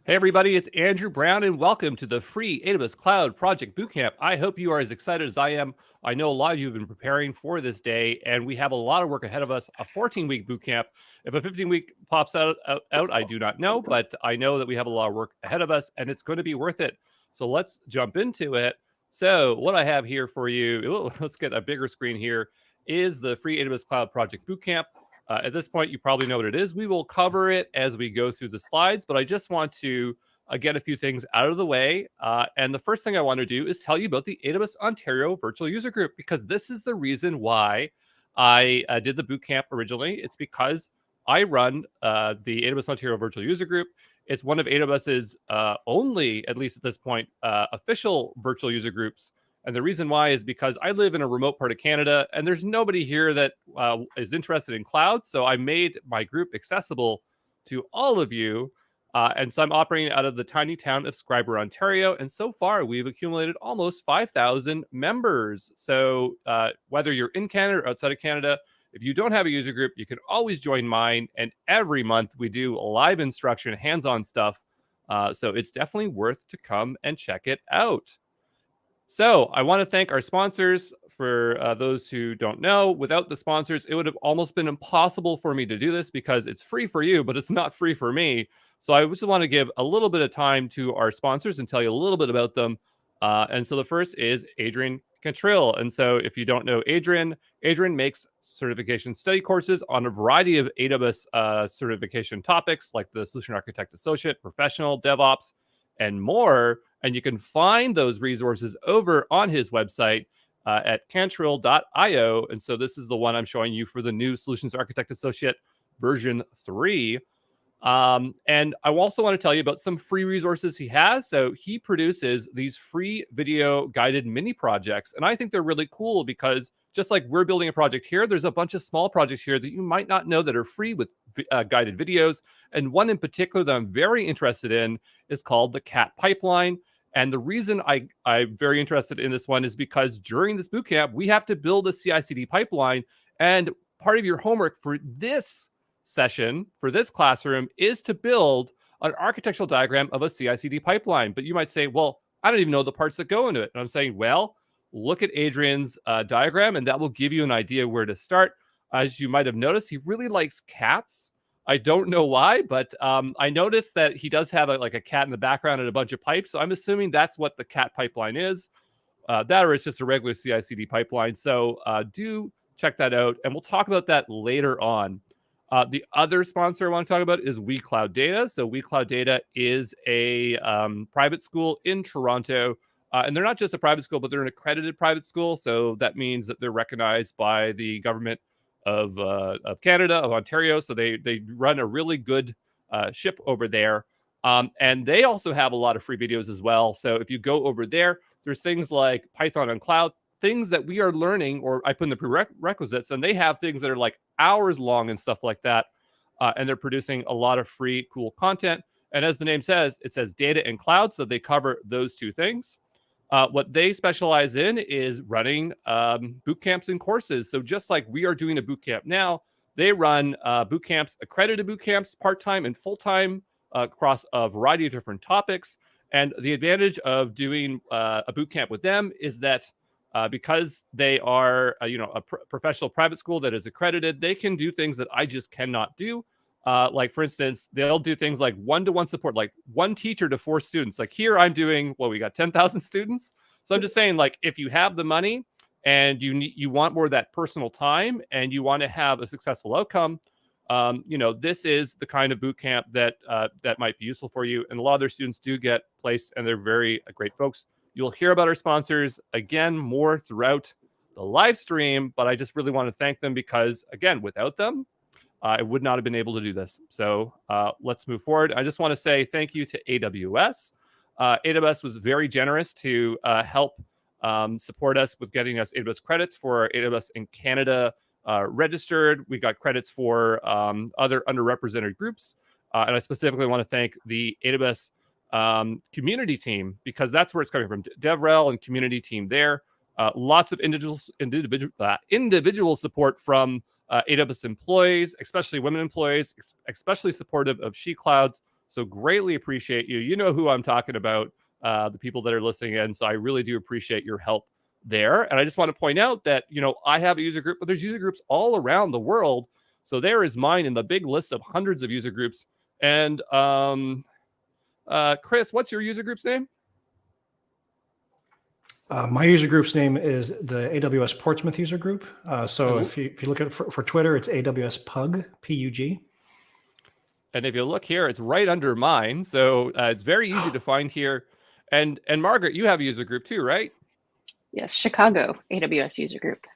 Hey everybody, it's Andrew Brown and welcome to the free AWS Cloud Project Bootcamp. I hope you are as excited as I am. I know a lot of you have been preparing for this day and we have a lot of work ahead of us, a 14-week bootcamp. If a 15-week pops out, I do not know, but I know that we have a lot of work ahead of us and it's going to be worth it. So let's jump into it. So what I have here for you, let's get a bigger screen here, is the free AWS Cloud Project Bootcamp. At this point, you probably know what it is. We will cover it as we go through the slides, but I just want to get a few things out of the way. And the first thing I want to do is tell you about the AWS Ontario Virtual User Group, because this is the reason why I did the bootcamp originally. It's because I run the AWS Ontario Virtual User Group. It's one of AWS's only, at least at this point, official virtual user groups. And the reason why is because I live in a remote part of Canada and there's nobody here that is interested in cloud. So I made my group accessible to all of you. And so I'm operating out of the tiny town of Scriber, Ontario. And so far, we've accumulated almost 5,000 members. So whether you're in Canada or outside of Canada, if you don't have a user group, you can always join mine. And every month we do live instruction, hands-on stuff. So it's definitely worth to come and check it out. So I want to thank our sponsors. For those who don't know, without the sponsors, it would have almost been impossible for me to do this because it's free for you, but it's not free for me. So I just want to give a little bit of time to our sponsors and tell you a little bit about them. And so the first is Adrian Cantrell. And so if you don't know Adrian makes certification study courses on a variety of AWS certification topics like the Solution Architect Associate, Professional, DevOps, and more. And you can find those resources over on his website at cantrell.io. And so this is the one I'm showing you for the new Solutions Architect Associate version 3. And I also want to tell you about some free resources he has. So he produces these free video guided mini projects. And I think they're really cool because just like we're building a project here, there's a bunch of small projects here that you might not know that are free with guided videos. And one in particular that I'm very interested in is called the CAT pipeline. And the reason I'm very interested in this one is because during this bootcamp, we have to build a CI/CD pipeline. And part of your homework for this session, for this classroom, is to build an architectural diagram of a CI/CD pipeline. But you might say, well, I don't even know the parts that go into it. And I'm saying, well, look at Adrian's diagram, and that will give you an idea where to start. As you might have noticed, he really likes cats. I don't know why, but I noticed that he does have a cat in the background and a bunch of pipes. So I'm assuming that's what the cat pipeline is. That or it's just a regular CI/CD pipeline. So do check that out. And we'll talk about that later on. The other sponsor I want to talk about is WeCloudData. So WeCloudData is a private school in Toronto. And they're not just a private school, but they're an accredited private school. So that means that they're recognized by the government of Canada, of Ontario. So they run a really good ship over there. And they also have a lot of free videos as well. So if you go over there, there's things like Python on Cloud, things that we are learning, or I put in the prerequisites, and they have things that are like hours long and stuff like that. And they're producing a lot of free, cool content. And as the name says, it says data and cloud. So they cover those two things. What they specialize in is running boot camps and courses. So just like we are doing a boot camp now, they run boot camps, accredited boot camps, part-time and full-time across a variety of different topics. And the advantage of doing a boot camp with them is that because they are a professional private school that is accredited, they can do things that I just cannot do. Like, for instance, they'll do things like one-to-one support, like one teacher to 4 students. Like here I'm doing, we got 10,000 students. So I'm just saying, like, if you have the money and you want more of that personal time and you want to have a successful outcome, this is the kind of boot camp that might be useful for you. And a lot of their students do get placed and they're very great folks. You'll hear about our sponsors again more throughout the live stream, but I just really want to thank them because, again, without them, I would not have been able to do this. So let's move forward. I just want to say thank you to AWS. AWS was very generous to help support us with getting us AWS credits for AWS in Canada registered. We got credits for other underrepresented groups. And I specifically want to thank the AWS community team because that's where it's coming from. DevRel and community team there. Lots of individual support from AWS employees, especially women employees, especially supportive of She Clouds. So greatly appreciate you. You know who I'm talking about, the people that are listening in. So I really do appreciate your help there. And I just want to point out that, I have a user group, but there's user groups all around the world. So there is mine in the big list of hundreds of user groups. And Chris, what's your user group's name? My user group's name is the AWS Portsmouth user group. So if you look at it for Twitter, it's AWS Pug, P-U-G. And if you look here, it's right under mine. So it's very easy to find here. And Margaret, you have a user group too, right? Yes, Chicago AWS user group.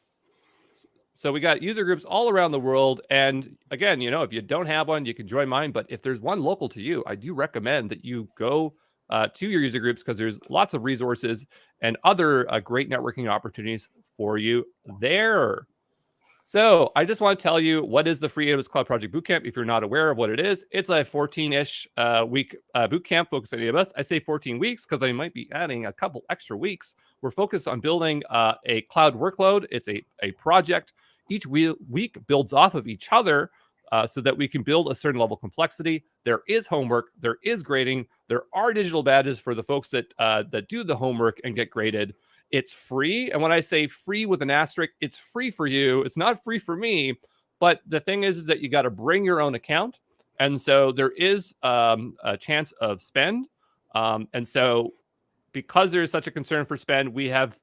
So we got user groups all around the world. And again, if you don't have one, you can join mine. But if there's one local to you, I do recommend that you go to your user groups, because there's lots of resources and other great networking opportunities for you there. So I just want to tell you, what is the free AWS Cloud Project Bootcamp? If you're not aware of what it is, it's a 14-ish week bootcamp focused on AWS. I say 14 weeks because I might be adding a couple extra weeks. We're focused on building a cloud workload. It's a project. Each week builds off of each other so that we can build a certain level of complexity. There is homework. There is grading. There are digital badges for the folks that do the homework and get graded. It's free. And when I say free with an asterisk, it's free for you. It's not free for me. But the thing is that you got to bring your own account. And so there is a chance of spend. And so because there's such a concern for spend, we have,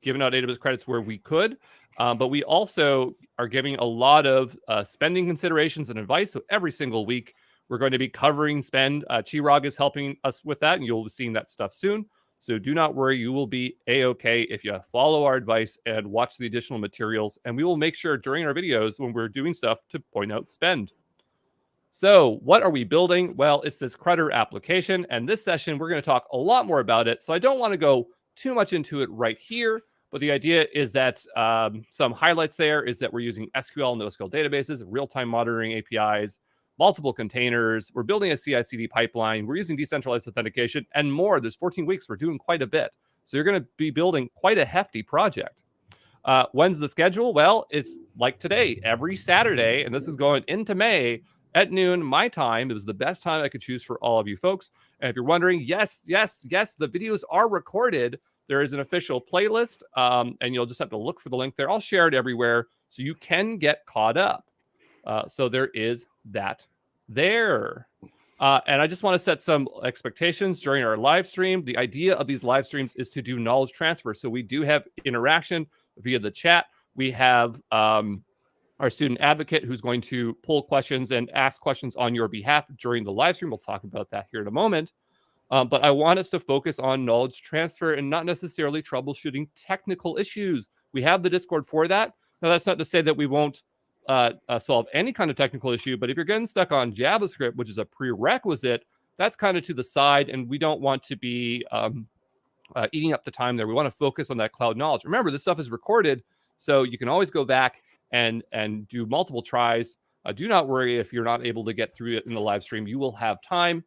given out AWS credits where we could. But we also are giving a lot of spending considerations and advice. So every single week, we're going to be covering spend. Chirag is helping us with that, and you'll be seeing that stuff soon. So do not worry, you will be A-okay if you follow our advice and watch the additional materials. And we will make sure during our videos when we're doing stuff to point out spend. So what are we building? Well, it's this Crutter application. And this session, we're going to talk a lot more about it. So I don't want to go too much into it right here. But the idea is that some highlights there is that we're using SQL and NoSQL databases, real-time monitoring APIs, multiple containers. We're building a CI/CD pipeline. We're using decentralized authentication and more. There's 14 weeks. We're doing quite a bit. So you're going to be building quite a hefty project. When's the schedule? Well, it's like today, every Saturday, and this is going into May at noon, my time. It was the best time I could choose for all of you folks. And if you're wondering, yes, the videos are recorded. There is an official playlist, and you'll just have to look for the link there. I'll share it everywhere so you can get caught up. So there is that there. And I just want to set some expectations during our live stream. The idea of these live streams is to do knowledge transfer. So we do have interaction via the chat. We have our student advocate who's going to pull questions and ask questions on your behalf during the live stream. We'll talk about that here in a moment. But I want us to focus on knowledge transfer and not necessarily troubleshooting technical issues. We have the Discord for that. Now, that's not to say that we won't solve any kind of technical issue, but if you're getting stuck on JavaScript, which is a prerequisite, that's kind of to the side, and we don't want to be eating up the time there. We want to focus on that cloud knowledge. Remember, this stuff is recorded, so you can always go back and do multiple tries. Do not worry if you're not able to get through it in the live stream. You will have time.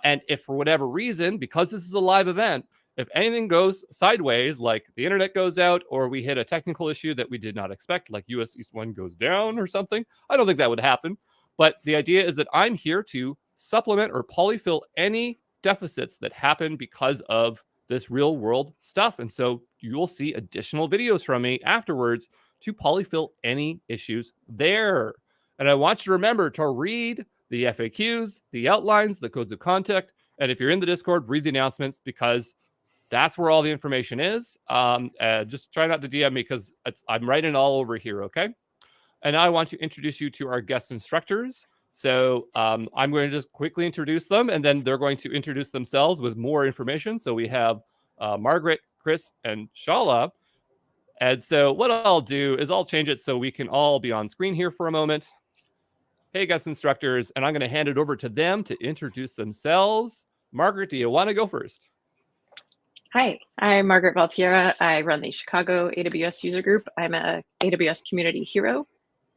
And if for whatever reason, because this is a live event, if anything goes sideways, like the internet goes out or we hit a technical issue that we did not expect, like US East 1 goes down or something, I don't think that would happen. But the idea is that I'm here to supplement or polyfill any deficits that happen because of this real world stuff. And so you will see additional videos from me afterwards to polyfill any issues there. And I want you to remember to read the FAQs, the outlines, the codes of contact. And if you're in the Discord, read the announcements because that's where all the information is. Just try not to DM me because I'm writing all over here, okay? And now I want to introduce you to our guest instructors. So I'm going to just quickly introduce them, and then they're going to introduce themselves with more information. So we have Margaret, Chris, and Shala. And so what I'll do is I'll change it so we can all be on screen here for a moment. Hey, guest instructors, and I'm going to hand it over to them to introduce themselves. Margaret, do you want to go first? Hi, I'm Margaret Valtierra. I run the Chicago AWS user group. I'm a AWS community hero.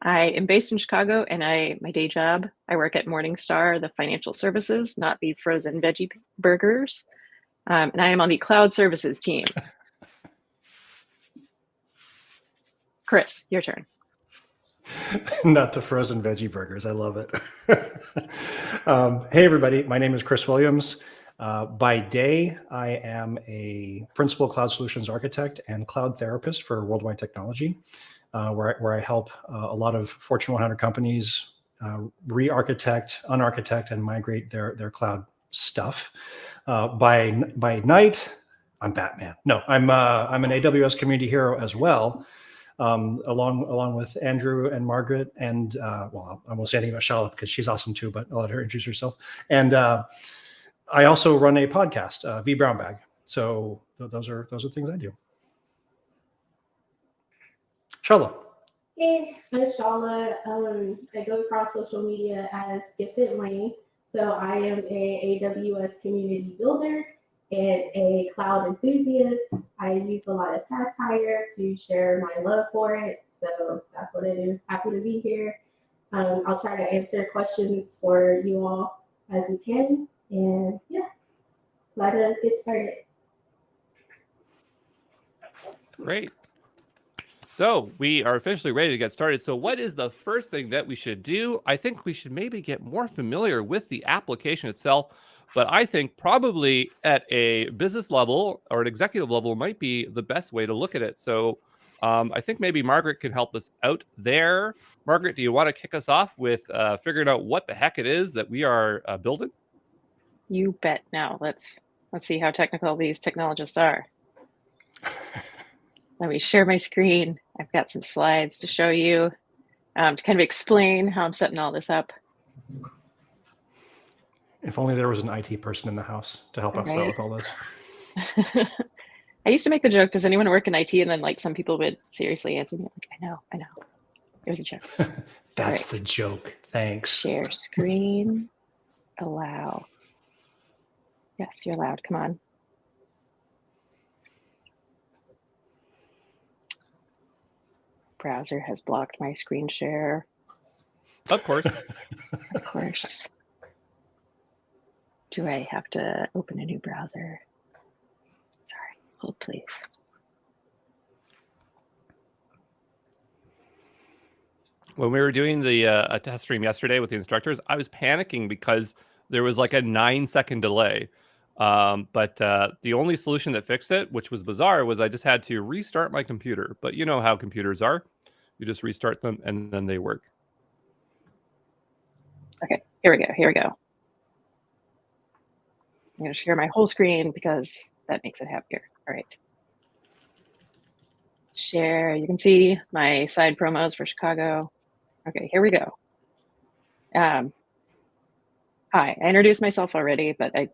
I am based in Chicago, and my day job, I work at Morningstar, the financial services, not the frozen veggie burgers. And I am on the cloud services team. Chris, your turn. Not the frozen veggie burgers. I love it. Hey, everybody. My name is Chris Williams. By day, I am a principal cloud solutions architect and cloud therapist for Worldwide Technology, where I help a lot of Fortune 100 companies re-architect, unarchitect, and migrate their cloud stuff. By night, I'm Batman. No, I'm an AWS community hero as well. Along with Andrew and Margaret, and well, I won't say anything about Charlotte because she's awesome too, but I'll let her introduce herself. And I also run a podcast, V Brown Bag. So those are things I do. Charlotte. Hey, I'm Charlotte. I go across social media as Gifted Lane. So I am a AWS community builder and a cloud enthusiast. I use a lot of satire to share my love for it. So that's what I do. Happy to be here. I'll try to answer questions for you all as we can. And yeah, glad to get started. Great. So we are officially ready to get started. So what is the first thing that we should do? I think we should maybe get more familiar with the application itself. But I think probably at a business level or an executive level might be the best way to look at it. So I think maybe Margaret can help us out there. Margaret, do you want to kick us off with figuring out what the heck it is that we are building? You bet. Now let's see how technical these technologists are. Let me share my screen. I've got some slides to show you to kind of explain how I'm setting all this up. If only there was an IT person in the house to help us out with all this. I used to make the joke, does anyone work in IT? And then like some people would seriously answer me like, I know. It was a joke. That's the joke. Thanks. Share screen, allow. Yes, you're allowed. Come on. Browser has blocked my screen share. Of course. Of course. Do I have to open a new browser? Sorry, hold please. When we were doing the a test stream yesterday with the instructors, I was panicking because there was like a 9-second delay. But the only solution that fixed it, which was bizarre, was I just had to restart my computer. But you know how computers are. You just restart them and then they work. Okay, here we go. I'm going to share my whole screen because that makes it happier. All right. Share. You can see my side promos for Chicago. Okay, here we go. Hi, I introduced myself already, but I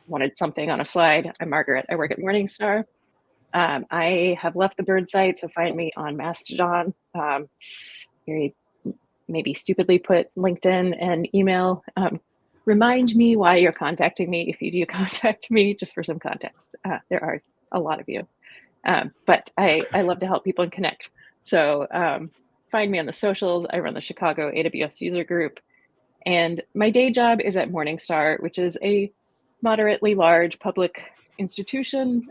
wanted something on a slide. I'm Margaret. I work at Morningstar. I have left the bird site, so find me on Mastodon. Very maybe stupidly put LinkedIn and email. Remind me why you're contacting me if you do contact me, just for some context. There are a lot of you, but I love to help people and connect. So find me on the socials. I run the Chicago AWS user group, and my day job is at Morningstar, which is a moderately large public institution.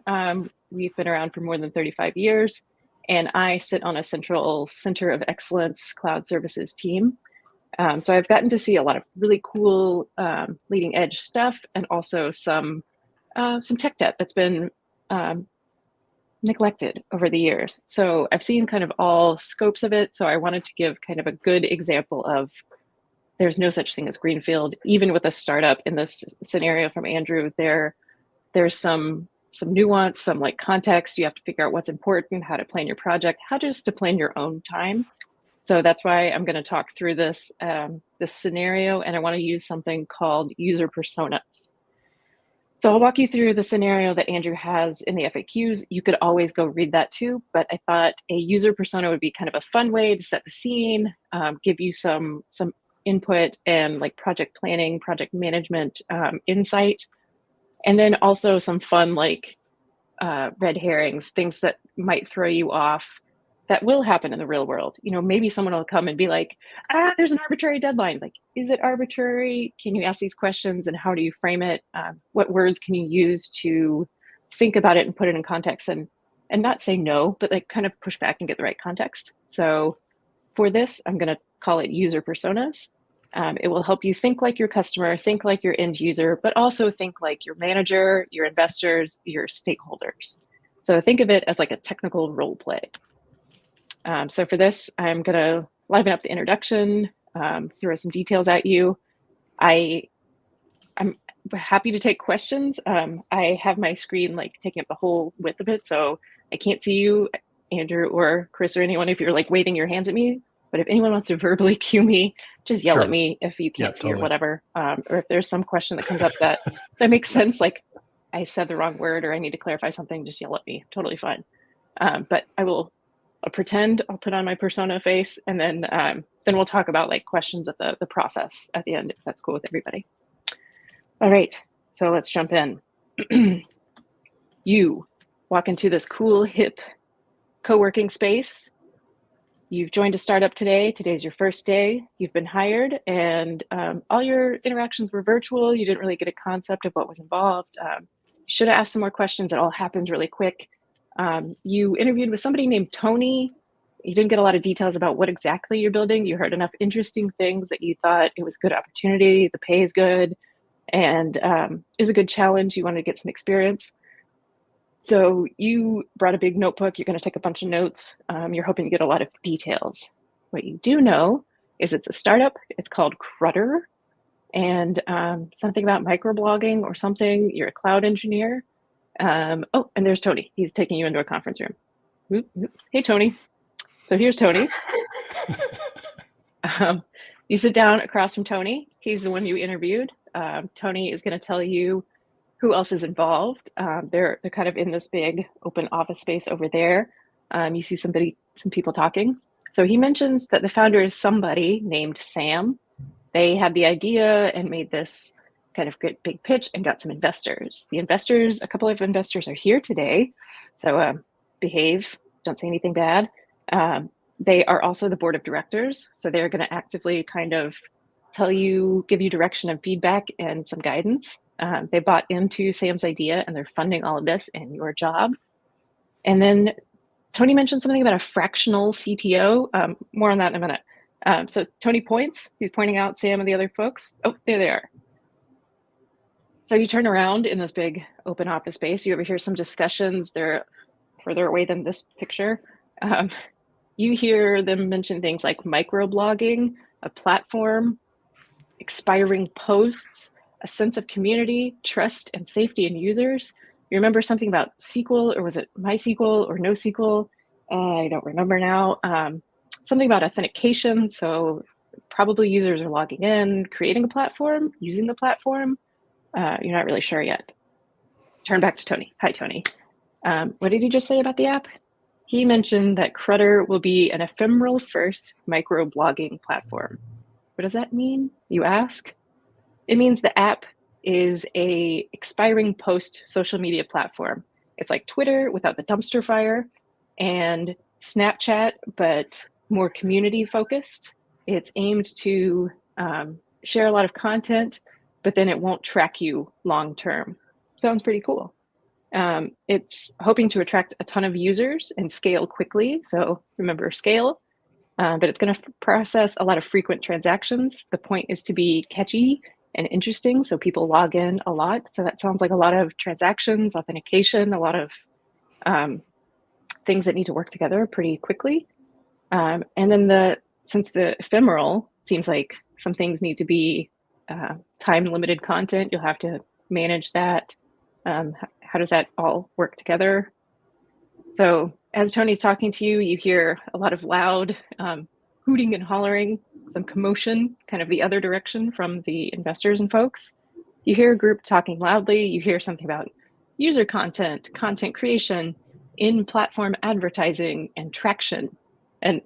We've been around for more than 35 years, and I sit on a central center of excellence cloud services team. So I've gotten to see a lot of really cool leading edge stuff, and also some tech debt that's been neglected over the years. So I've seen kind of all scopes of it. So I wanted to give kind of a good example of there's no such thing as greenfield. Even with a startup in this scenario from Andrew, there's some nuance, some like context. You have to figure out what's important, how to plan your project, how just to plan your own time. So that's why I'm going to talk through this scenario, and I want to use something called user personas. So I'll walk you through the scenario that Andrew has in the FAQs. You could always go read that too, but I thought a user persona would be kind of a fun way to set the scene, give you some input and like project planning, project management insight, and then also some fun like red herrings, things that might throw you off that will happen in the real world. You know, maybe someone will come and be like, there's an arbitrary deadline. Like, is it arbitrary? Can you ask these questions, and how do you frame it? What words can you use to think about it and put it in context, and not say no, but like kind of push back and get the right context. So For this, I'm going to call it user personas. It will help you think like your customer, think like your end user, but also think like your manager, your investors, your stakeholders. So think of it as like a technical role play. So for this, I'm going to liven up the introduction, throw some details at you. I'm happy to take questions. I have my screen like taking up the whole width of it, so I can't see you, Andrew or Chris or anyone, if you're like waving your hands at me. But if anyone wants to verbally cue me, just yell at me if you can't see or whatever. Or if there's some question that comes up that makes sense, like I said the wrong word or I need to clarify something, just yell at me. Totally fine. But I'll pretend, I'll put on my persona face, and then we'll talk about like questions of the process at the end, if that's cool with everybody. All right, so let's jump in. You walk into this cool, hip co-working space. You've joined a startup today. Today's your first day. You've been hired, and all your interactions were virtual. You didn't really get a concept of what was involved. Should have asked some more questions. It all happened really quick. You interviewed with somebody named Tony. You didn't get a lot of details about what exactly you're building. You heard enough interesting things that you thought it was a good opportunity. The pay is good, and it was a good challenge. You wanted to get some experience. So you brought a big notebook. You're going to take a bunch of notes. You're hoping to get a lot of details. What you do know is it's a startup. It's called Crutter, and something about microblogging or something. You're a cloud engineer. Oh, and there's Tony. He's taking you into a conference room. Hey, Tony. So here's Tony. You sit down across from Tony. He's the one you interviewed. Tony is going to tell you who else is involved. They're kind of in this big open office space over there. You see some people talking. So he mentions that the founder is somebody named Sam. They had the idea and made this kind of good big pitch and got some investors. A couple of investors are here today. So behave, don't say anything bad. They are also the board of directors. So they're going to actively kind of give you direction and feedback and some guidance. They bought into Sam's idea and they're funding all of this and your job. And then Tony mentioned something about a fractional CTO. More on that in a minute. So Tony points, he's pointing out Sam and the other folks. Oh, there they are. So you turn around in this big open office space, you overhear some discussions. They're further away than this picture. You hear them mention things like microblogging, a platform, expiring posts, a sense of community, trust, and safety in users. You remember something about SQL, or was it MySQL or NoSQL? I don't remember now. Something about authentication. So probably users are logging in, creating a platform, using the platform. You're not really sure yet. Turn back to Tony. Hi, Tony. What did he just say about the app? He mentioned that Crutter will be an ephemeral first microblogging platform. What does that mean, you ask? It means the app is a expiring post social media platform. It's like Twitter without the dumpster fire, and Snapchat, but more community focused. It's aimed to share a lot of content, but then it won't track you long term. Sounds pretty cool. It's hoping to attract a ton of users and scale quickly. So remember, scale. But it's going to process a lot of frequent transactions. The point is to be catchy and interesting, so people log in a lot. So that sounds like a lot of transactions, authentication, a lot of things that need to work together pretty quickly. And then since the ephemeral seems like some things need to be time-limited content, you'll have to manage that. How does that all work together? So as Tony's talking to you, you hear a lot of loud hooting and hollering, some commotion, kind of the other direction from the investors and folks. You hear a group talking loudly. You hear something about user content, content creation, in-platform advertising, and traction. And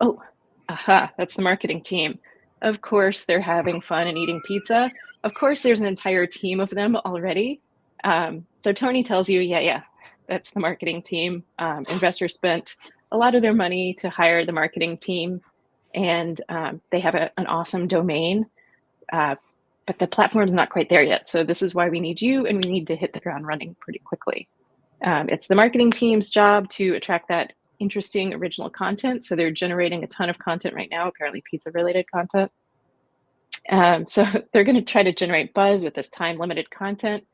that's the marketing team. Of course, they're having fun and eating pizza. Of course, there's an entire team of them already. So Tony tells you, yeah, that's the marketing team. Investors spent a lot of their money to hire the marketing team, and they have an awesome domain, but the platform's not quite there yet. So this is why we need you, and we need to hit the ground running pretty quickly. It's the marketing team's job to attract that interesting original content. So they're generating a ton of content right now, apparently pizza related content. So they're going to try to generate buzz with this time limited content.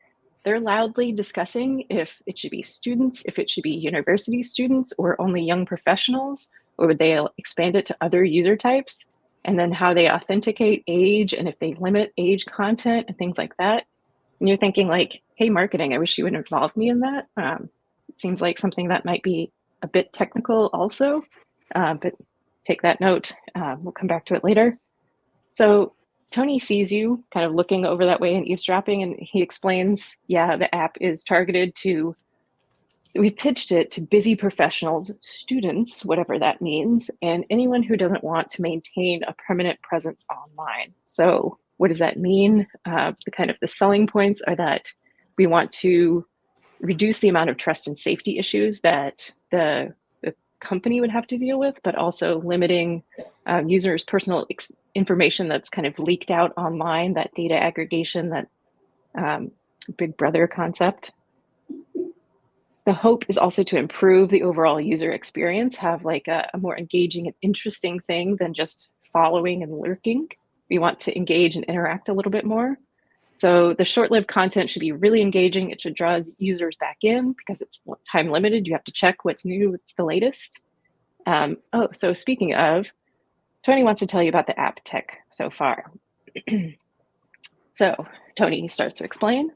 They're loudly discussing if it should be students, if it should be university students, or only young professionals, or would they expand it to other user types, and then how they authenticate age and if they limit age content and things like that. And you're thinking like, hey, marketing, I wish you would involve me in that. It seems like something that might be a bit technical also, but take that note. We'll come back to it later. So Tony sees you kind of looking over that way and eavesdropping, and he explains, yeah, the app is targeted to, we pitched it to busy professionals, students, whatever that means, and anyone who doesn't want to maintain a permanent presence online. So what does that mean? The selling points are that we want to reduce the amount of trust and safety issues that the company would have to deal with, but also limiting users' personal information that's kind of leaked out online, that data aggregation, that Big Brother concept. The hope is also to improve the overall user experience, have like a more engaging and interesting thing than just following and lurking. We want to engage and interact a little bit more. So the short-lived content should be really engaging. It should draw users back in because it's time limited. You have to check what's new, what's the latest. So speaking of, Tony wants to tell you about the app tech so far. So Tony starts to explain.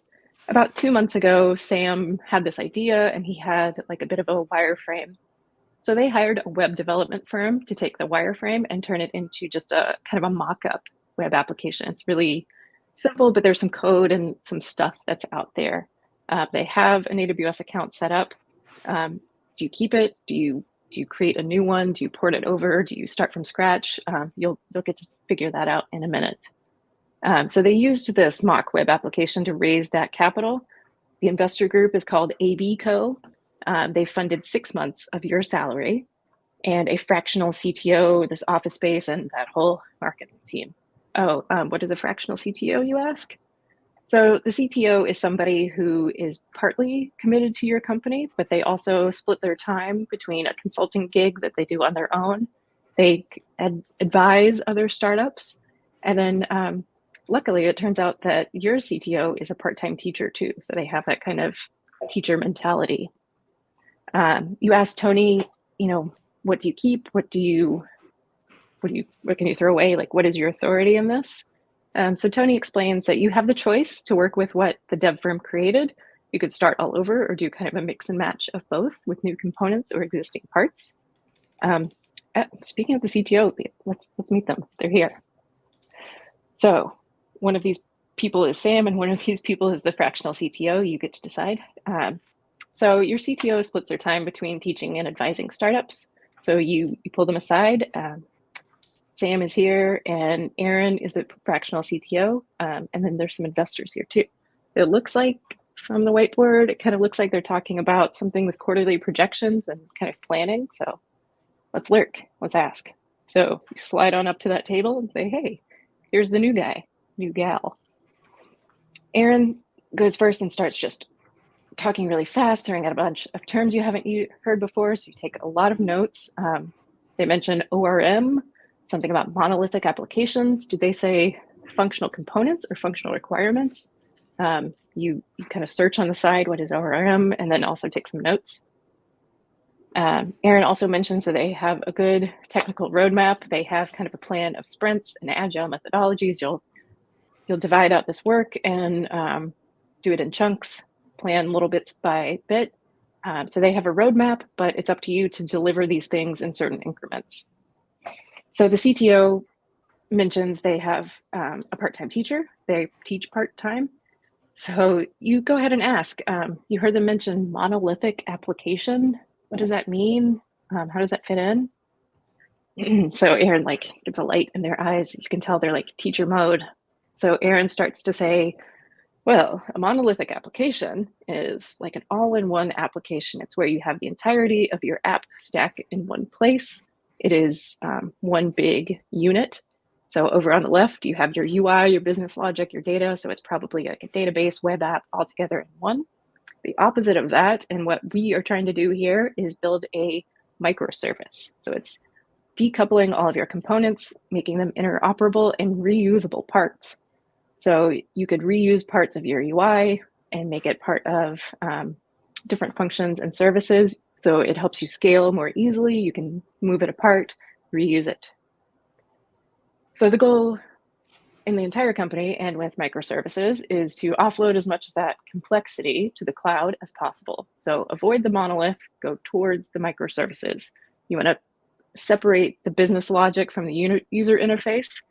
About 2 months ago, Sam had this idea and he had like a bit of a wireframe. So they hired a web development firm to take the wireframe and turn it into just a kind of a mock-up web application. It's really simple, but there's some code and some stuff that's out there. They have an AWS account set up. Do you keep it? Do you create a new one? Do you port it over? Do you start from scratch? You'll get to figure that out in a minute. So they used this mock web application to raise that capital. The investor group is called AB Co. They funded 6 months of your salary and a fractional CTO, this office space, and that whole marketing team. Oh, what is a fractional CTO, you ask? So the CTO is somebody who is partly committed to your company, but they also split their time between a consulting gig that they do on their own. They advise other startups. And then luckily, it turns out that your CTO is a part-time teacher too. So they have that kind of teacher mentality. You asked Tony, what do you keep? What can you throw away? Like, what is your authority in this? So Tony explains that you have the choice to work with what the dev firm created. You could start all over or do kind of a mix and match of both with new components or existing parts. Speaking of the CTO, let's meet them. They're here. So one of these people is Sam and one of these people is the fractional CTO. You get to decide. So your CTO splits their time between teaching and advising startups. So you pull them aside. Sam is here and Aaron is the fractional CTO. And then there's some investors here too. It looks like from the whiteboard, it kind of looks like they're talking about something with quarterly projections and kind of planning. So let's lurk, let's ask. So you slide on up to that table and say, hey, here's the new guy, new gal. Aaron goes first and starts just talking really fast, throwing out a bunch of terms you haven't heard before. So you take a lot of notes. They mention ORM, something about monolithic applications. Did they say functional components or functional requirements? You kind of search on the side, what is ORM, and then also take some notes. Aaron also mentions that they have a good technical roadmap. They have kind of a plan of sprints and agile methodologies. You'll divide out this work and do it in chunks, plan little bits by bit. So they have a roadmap, but it's up to you to deliver these things in certain increments. So the CTO mentions they have a part-time teacher. They teach part-time. So you go ahead and ask. You heard them mention monolithic application. What does that mean? How does that fit in? So Aaron gets a light in their eyes. You can tell they're like teacher mode. So Aaron starts to say, well, a monolithic application is like an all-in-one application. It's where you have the entirety of your app stack in one place. It is one big unit. So over on the left, you have your UI, your business logic, your data. So it's probably like a database web app all together in one. The opposite of that, and what we are trying to do here, is build a microservice. So it's decoupling all of your components, making them interoperable and reusable parts. So you could reuse parts of your UI and make it part of different functions and services. So it helps you scale more easily. You can move it apart, reuse it. So the goal in the entire company and with microservices is to offload as much of that complexity to the cloud as possible. So avoid the monolith, go towards the microservices. You want to separate the business logic from the user interface.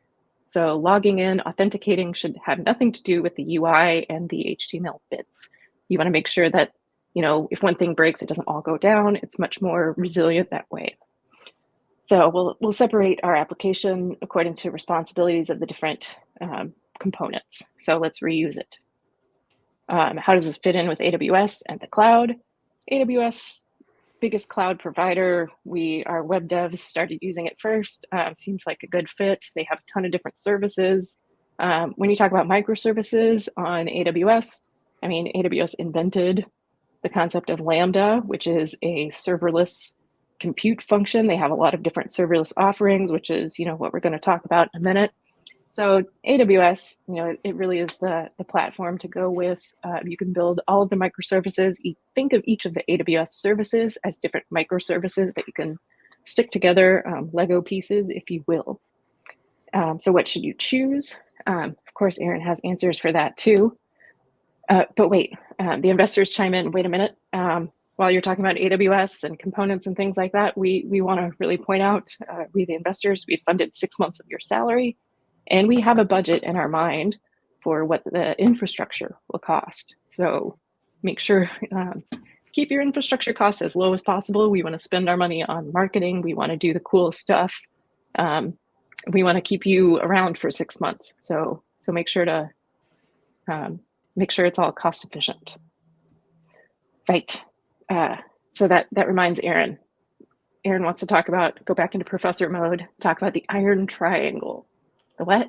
So logging in, authenticating should have nothing to do with the UI and the HTML bits. You want to make sure that, if one thing breaks, it doesn't all go down. It's much more resilient that way. So we'll separate our application according to responsibilities of the different components. So let's reuse it. How does this fit in with AWS and the cloud? AWS, biggest cloud provider. Our web devs started using it first. Seems like a good fit. They have a ton of different services. When you talk about microservices on AWS, AWS invented the concept of Lambda, which is a serverless compute function. They have a lot of different serverless offerings, which is what we're going to talk about in a minute. So AWS, it really is the platform to go with. You can build all of the microservices. You think of each of the AWS services as different microservices that you can stick together, Lego pieces, if you will. So what should you choose? Of course, Aaron has answers for that too. But wait, the investors chime in. Wait a minute. While you're talking about AWS and components and things like that, we want to really point out, we the investors, we funded 6 months of your salary, and we have a budget in our mind for what the infrastructure will cost. So make sure, keep your infrastructure costs as low as possible. We want to spend our money on marketing. We want to do the cool stuff. We want to keep you around for 6 months. So make sure to make sure it's all cost efficient. Right. So that reminds Aaron. Aaron wants to go back into professor mode, talk about the iron triangle. The what?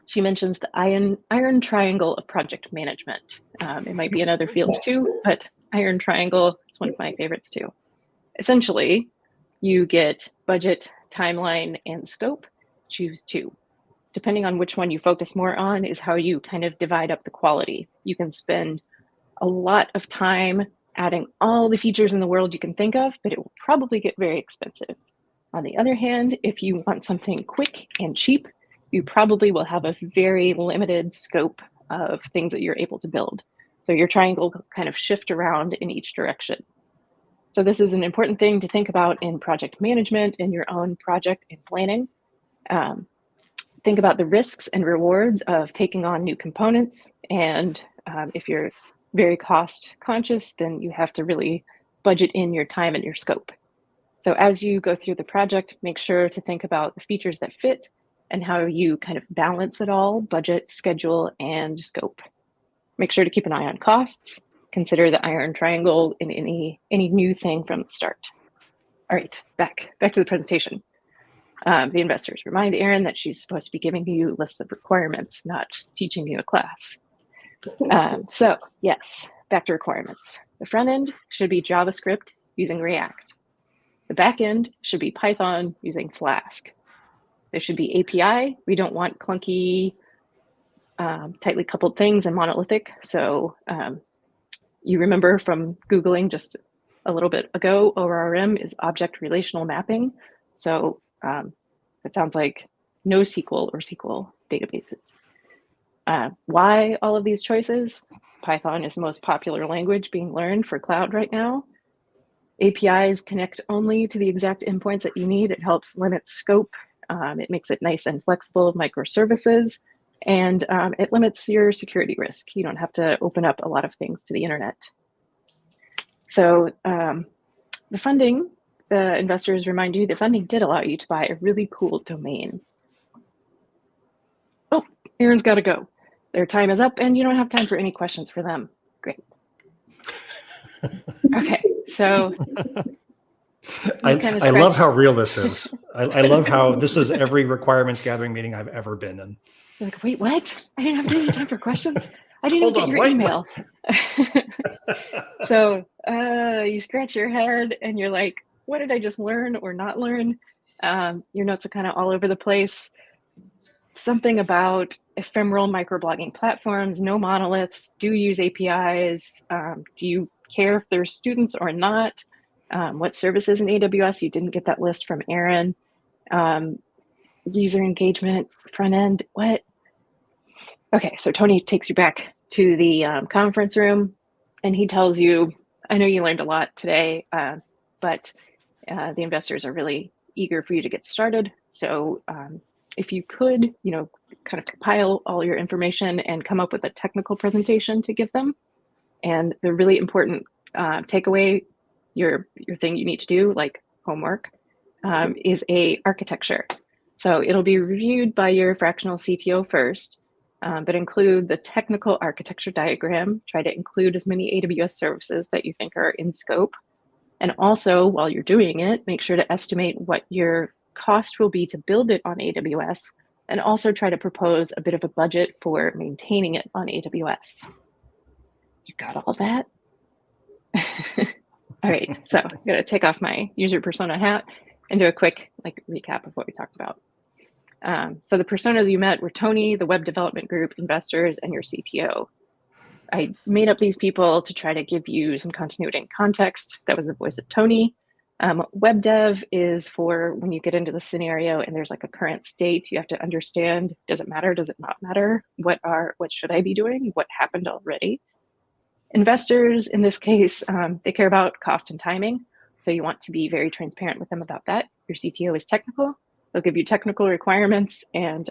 She mentions the iron triangle of project management. It might be in other fields too, but iron triangle is one of my favorites too. Essentially, you get budget, timeline, and scope. Choose two. Depending on which one you focus more on is how you kind of divide up the quality. You can spend a lot of time adding all the features in the world you can think of, but it will probably get very expensive. On the other hand, if you want something quick and cheap, you probably will have a very limited scope of things that you're able to build. So your triangle will kind of shift around in each direction. So this is an important thing to think about in project management, in your own project and planning. Think about the risks and rewards of taking on new components. And if you're very cost conscious, then you have to really budget in your time and your scope. So as you go through the project, make sure to think about the features that fit and how you kind of balance it all, budget, schedule, and scope. Make sure to keep an eye on costs. Consider the iron triangle in any new thing from the start. All right, back to the presentation. The investors remind Aaron that she's supposed to be giving you lists of requirements, not teaching you a class. So yes, back to requirements. The front end should be JavaScript using React. The back end should be Python using Flask. There should be API. We don't want clunky, tightly coupled things and monolithic. So you remember from Googling just a little bit ago, ORM is object relational mapping. So it sounds like NoSQL or SQL databases. Why all of these choices? Python is the most popular language being learned for cloud right now. APIs connect only to the exact endpoints that you need. It helps limit scope. It makes it nice and flexible, microservices, and it limits your security risk. You don't have to open up a lot of things to the internet. So the funding, the investors remind you, the funding did allow you to buy a really cool domain. Oh, Aaron's got to go. Their time is up and you don't have time for any questions for them. Great. Okay, so I love how real this is. I love how this is every requirements gathering meeting I've ever been in. You're like, wait, what? I didn't have any time for questions? I didn't Hold get on, your what? email. So you scratch your head and you're like, what did I just learn or not learn? Your notes are kind of all over the place. Something about ephemeral microblogging platforms, no monoliths, do use APIs, do you care if they're students or not? What services in AWS? You didn't get that list from Aaron. User engagement, front end, what? Okay, so Tony takes you back to the conference room and he tells you, I know you learned a lot today, but the investors are really eager for you to get started. So if you could, kind of compile all your information and come up with a technical presentation to give them. And the really important takeaway, your thing you need to do, like homework, is a architecture. So it'll be reviewed by your fractional CTO first, but include the technical architecture diagram. Try to include as many AWS services that you think are in scope. And also, while you're doing it, make sure to estimate what your cost will be to build it on AWS, and also try to propose a bit of a budget for maintaining it on AWS. You got all that? All right, so I'm going to take off my user persona hat and do a quick recap of what we talked about. So the personas you met were Tony, the web development group, investors, and your CTO. I made up these people to try to give you some continuity and context. That was the voice of Tony. Web dev is for when you get into the scenario and there's like a current state, you have to understand, does it matter? Does it not matter? What should I be doing? What happened already? Investors, in this case, they care about cost and timing. So you want to be very transparent with them about that. Your CTO is technical. They'll give you technical requirements. And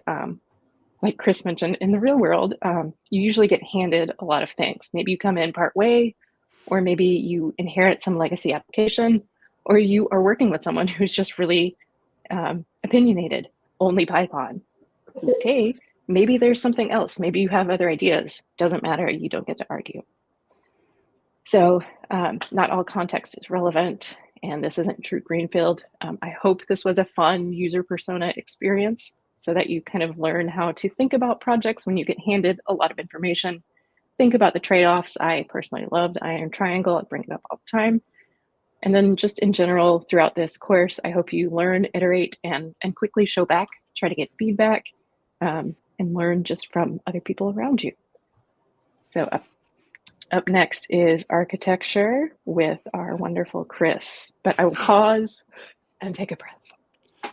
like Chris mentioned, in the real world, you usually get handed a lot of things. Maybe you come in part way, or maybe you inherit some legacy application, or you are working with someone who's just really opinionated, only Python. Okay, maybe there's something else. Maybe you have other ideas. Doesn't matter, you don't get to argue. So not all context is relevant, and this isn't true greenfield. I hope this was a fun user persona experience so that you kind of learn how to think about projects when you get handed a lot of information. Think about the trade-offs. I personally love the iron triangle. I bring it up all the time. And then just in general, throughout this course, I hope you learn, iterate, and quickly show back, try to get feedback, and learn just from other people around you. So up next is architecture with our wonderful Chris. But I will pause and take a breath.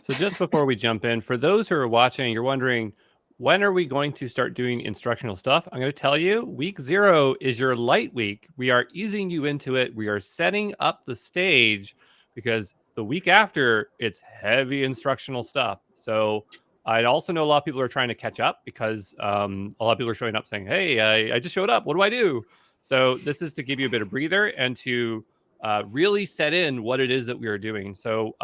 So just before we jump in, for those who are watching, you're wondering, when are we going to start doing instructional stuff? I'm going to tell you, week 0 is your light week. We are easing you into it. We are setting up the stage because the week after, it's heavy instructional stuff. So I also know a lot of people are trying to catch up because a lot of people are showing up saying, hey, I just showed up. What do I do? So this is to give you a bit of breather and to really set in what it is that we are doing. So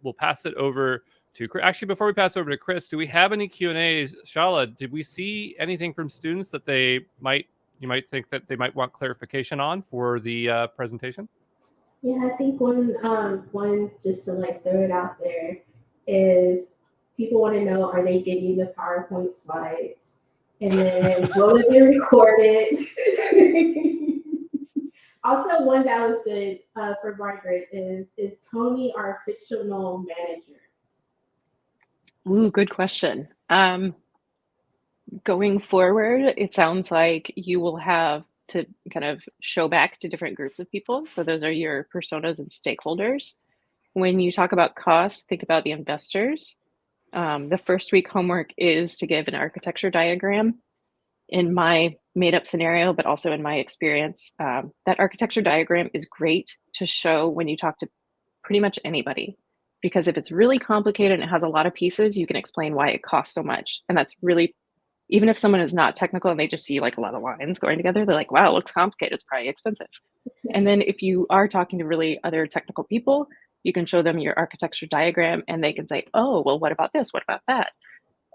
we'll pass it over to Chris. Actually, before we pass over to Chris, do we have any Q&As? Shala, did we see anything from students that you might think that they might want clarification on for the presentation? Yeah, I think one just to throw it out there is people want to know, are they getting the PowerPoint slides? And then will it be recorded? Also, one that was good for Margaret is Tony our fictional manager? Ooh, good question. Going forward, it sounds like you will have to kind of show back to different groups of people. So those are your personas and stakeholders. When you talk about cost, think about the investors. The first week homework is to give an architecture diagram. In my made-up scenario, but also in my experience, that architecture diagram is great to show when you talk to pretty much anybody. Because if it's really complicated and it has a lot of pieces, you can explain why it costs so much. And that's really, even if someone is not technical and they just see like a lot of lines going together, they're like, wow, it looks complicated, it's probably expensive. And then if you are talking to really other technical people, you can show them your architecture diagram and they can say, oh, well, what about this? What about that?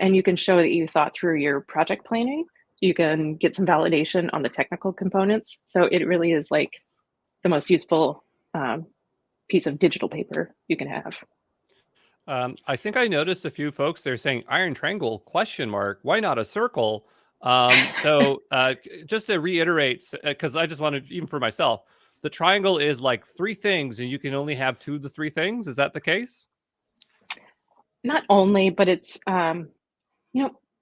And you can show that you thought through your project planning. You can get some validation on the technical components. So it really is like the most useful piece of digital paper you can have. I think I noticed a few folks, they're saying iron triangle, question mark, why not a circle? Just to reiterate, because I just wanted, even for myself, the triangle is like 3 things, and you can only have 2 of the 3 things. Is that the case? Not only, but it's, that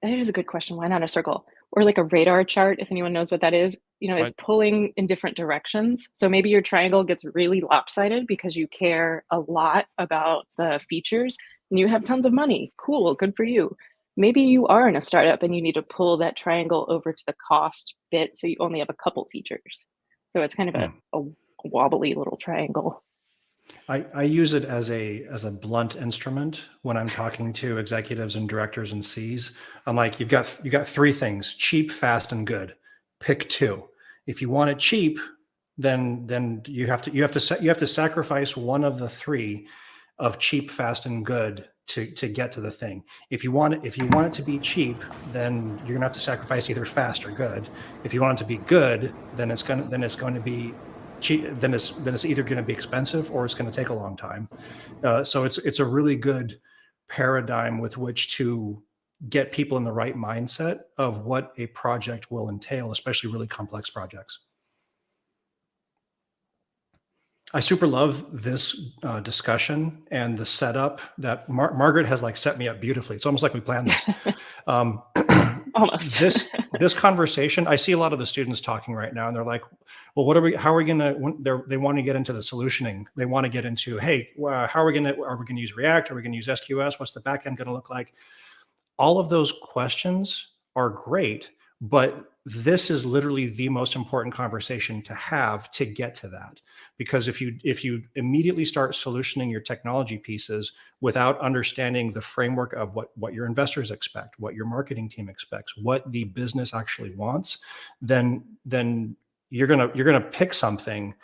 is a good question. Why not a circle? Or like a radar chart, if anyone knows what that is. Right. It's pulling in different directions. So maybe your triangle gets really lopsided because you care a lot about the features and you have tons of money. Cool, good for you. Maybe you are in a startup and you need to pull that triangle over to the cost bit so you only have a couple features. So it's kind of a wobbly little triangle. I use it as a blunt instrument when I'm talking to executives and directors and Cs. I'm like, you got 3 things: cheap, fast, and good. Pick 2. If you want it cheap, then you have to sacrifice one of the 3 of cheap, fast, and good to get to the thing. If you want it to be cheap, then you're gonna have to sacrifice either fast or good. If you want it to be good, then it's going to be cheap. Then it's either going to be expensive or it's going to take a long time. So it's a really good paradigm with which to get people in the right mindset of what a project will entail, especially really complex projects. I super love this discussion and the setup that Margaret has like set me up beautifully. It's almost like we planned this. Almost. this conversation, I see a lot of the students talking right now, and they're like, well, how are we going to, they want to get into the solutioning. They want to get into, hey, are we going to use React? Are we going to use SQS? What's the backend going to look like? All of those questions are great, but this is literally the most important conversation to have to get to that. Because if you immediately start solutioning your technology pieces without understanding the framework of what your investors expect, what your marketing team expects, what the business actually wants, then you're gonna pick something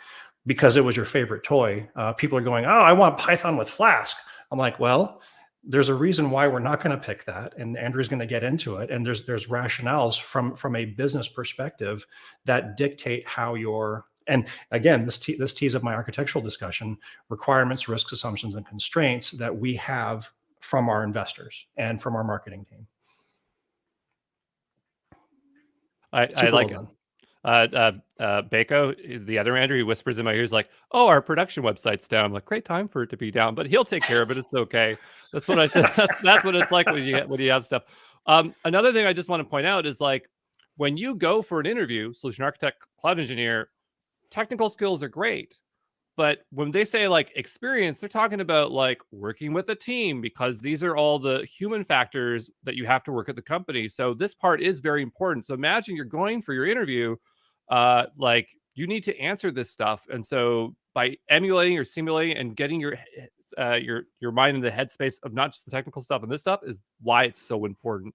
because it was your favorite toy. People are going, oh, I want Python with Flask. I'm like, well, there's a reason why we're not going to pick that, and Andrew's going to get into it. And there's rationales from a business perspective that dictate how you're. And again, this tees up my architectural discussion: requirements, risks, assumptions, and constraints that we have from our investors and from our marketing team. I like it. Bako, the other Andrew, he whispers in my ears like, oh, our production website's down. I'm like, great time for it to be down, but he'll take care of it. It's okay. That's what that's what it's like when you have stuff. Another thing I just want to point out is like, when you go for an interview, solution architect, cloud engineer, technical skills are great. But when they say like experience, they're talking about like working with a team, because these are all the human factors that you have to work at the company. So this part is very important. So imagine you're going for your interview, like you need to answer this stuff. And so by emulating or simulating and getting your mind in the headspace of not just the technical stuff and this stuff is why it's so important.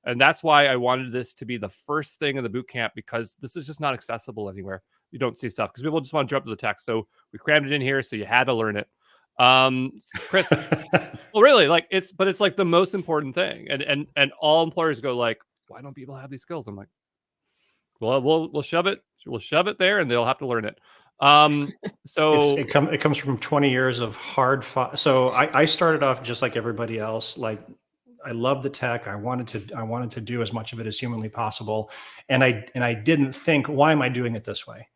And that's why I wanted this to be the first thing in the boot camp, because this is just not accessible anywhere. You don't see stuff because people just want to jump to the text. So we crammed it in here, so you had to learn it. Chris, well, really, like it's like the most important thing. And all employers go like, why don't people have these skills? I'm like, well, we'll shove it there, and they'll have to learn it. So it comes from 20 years of hard fought. So I started off just like everybody else. Like, I love the tech. I wanted to do as much of it as humanly possible. And I didn't think, why am I doing it this way?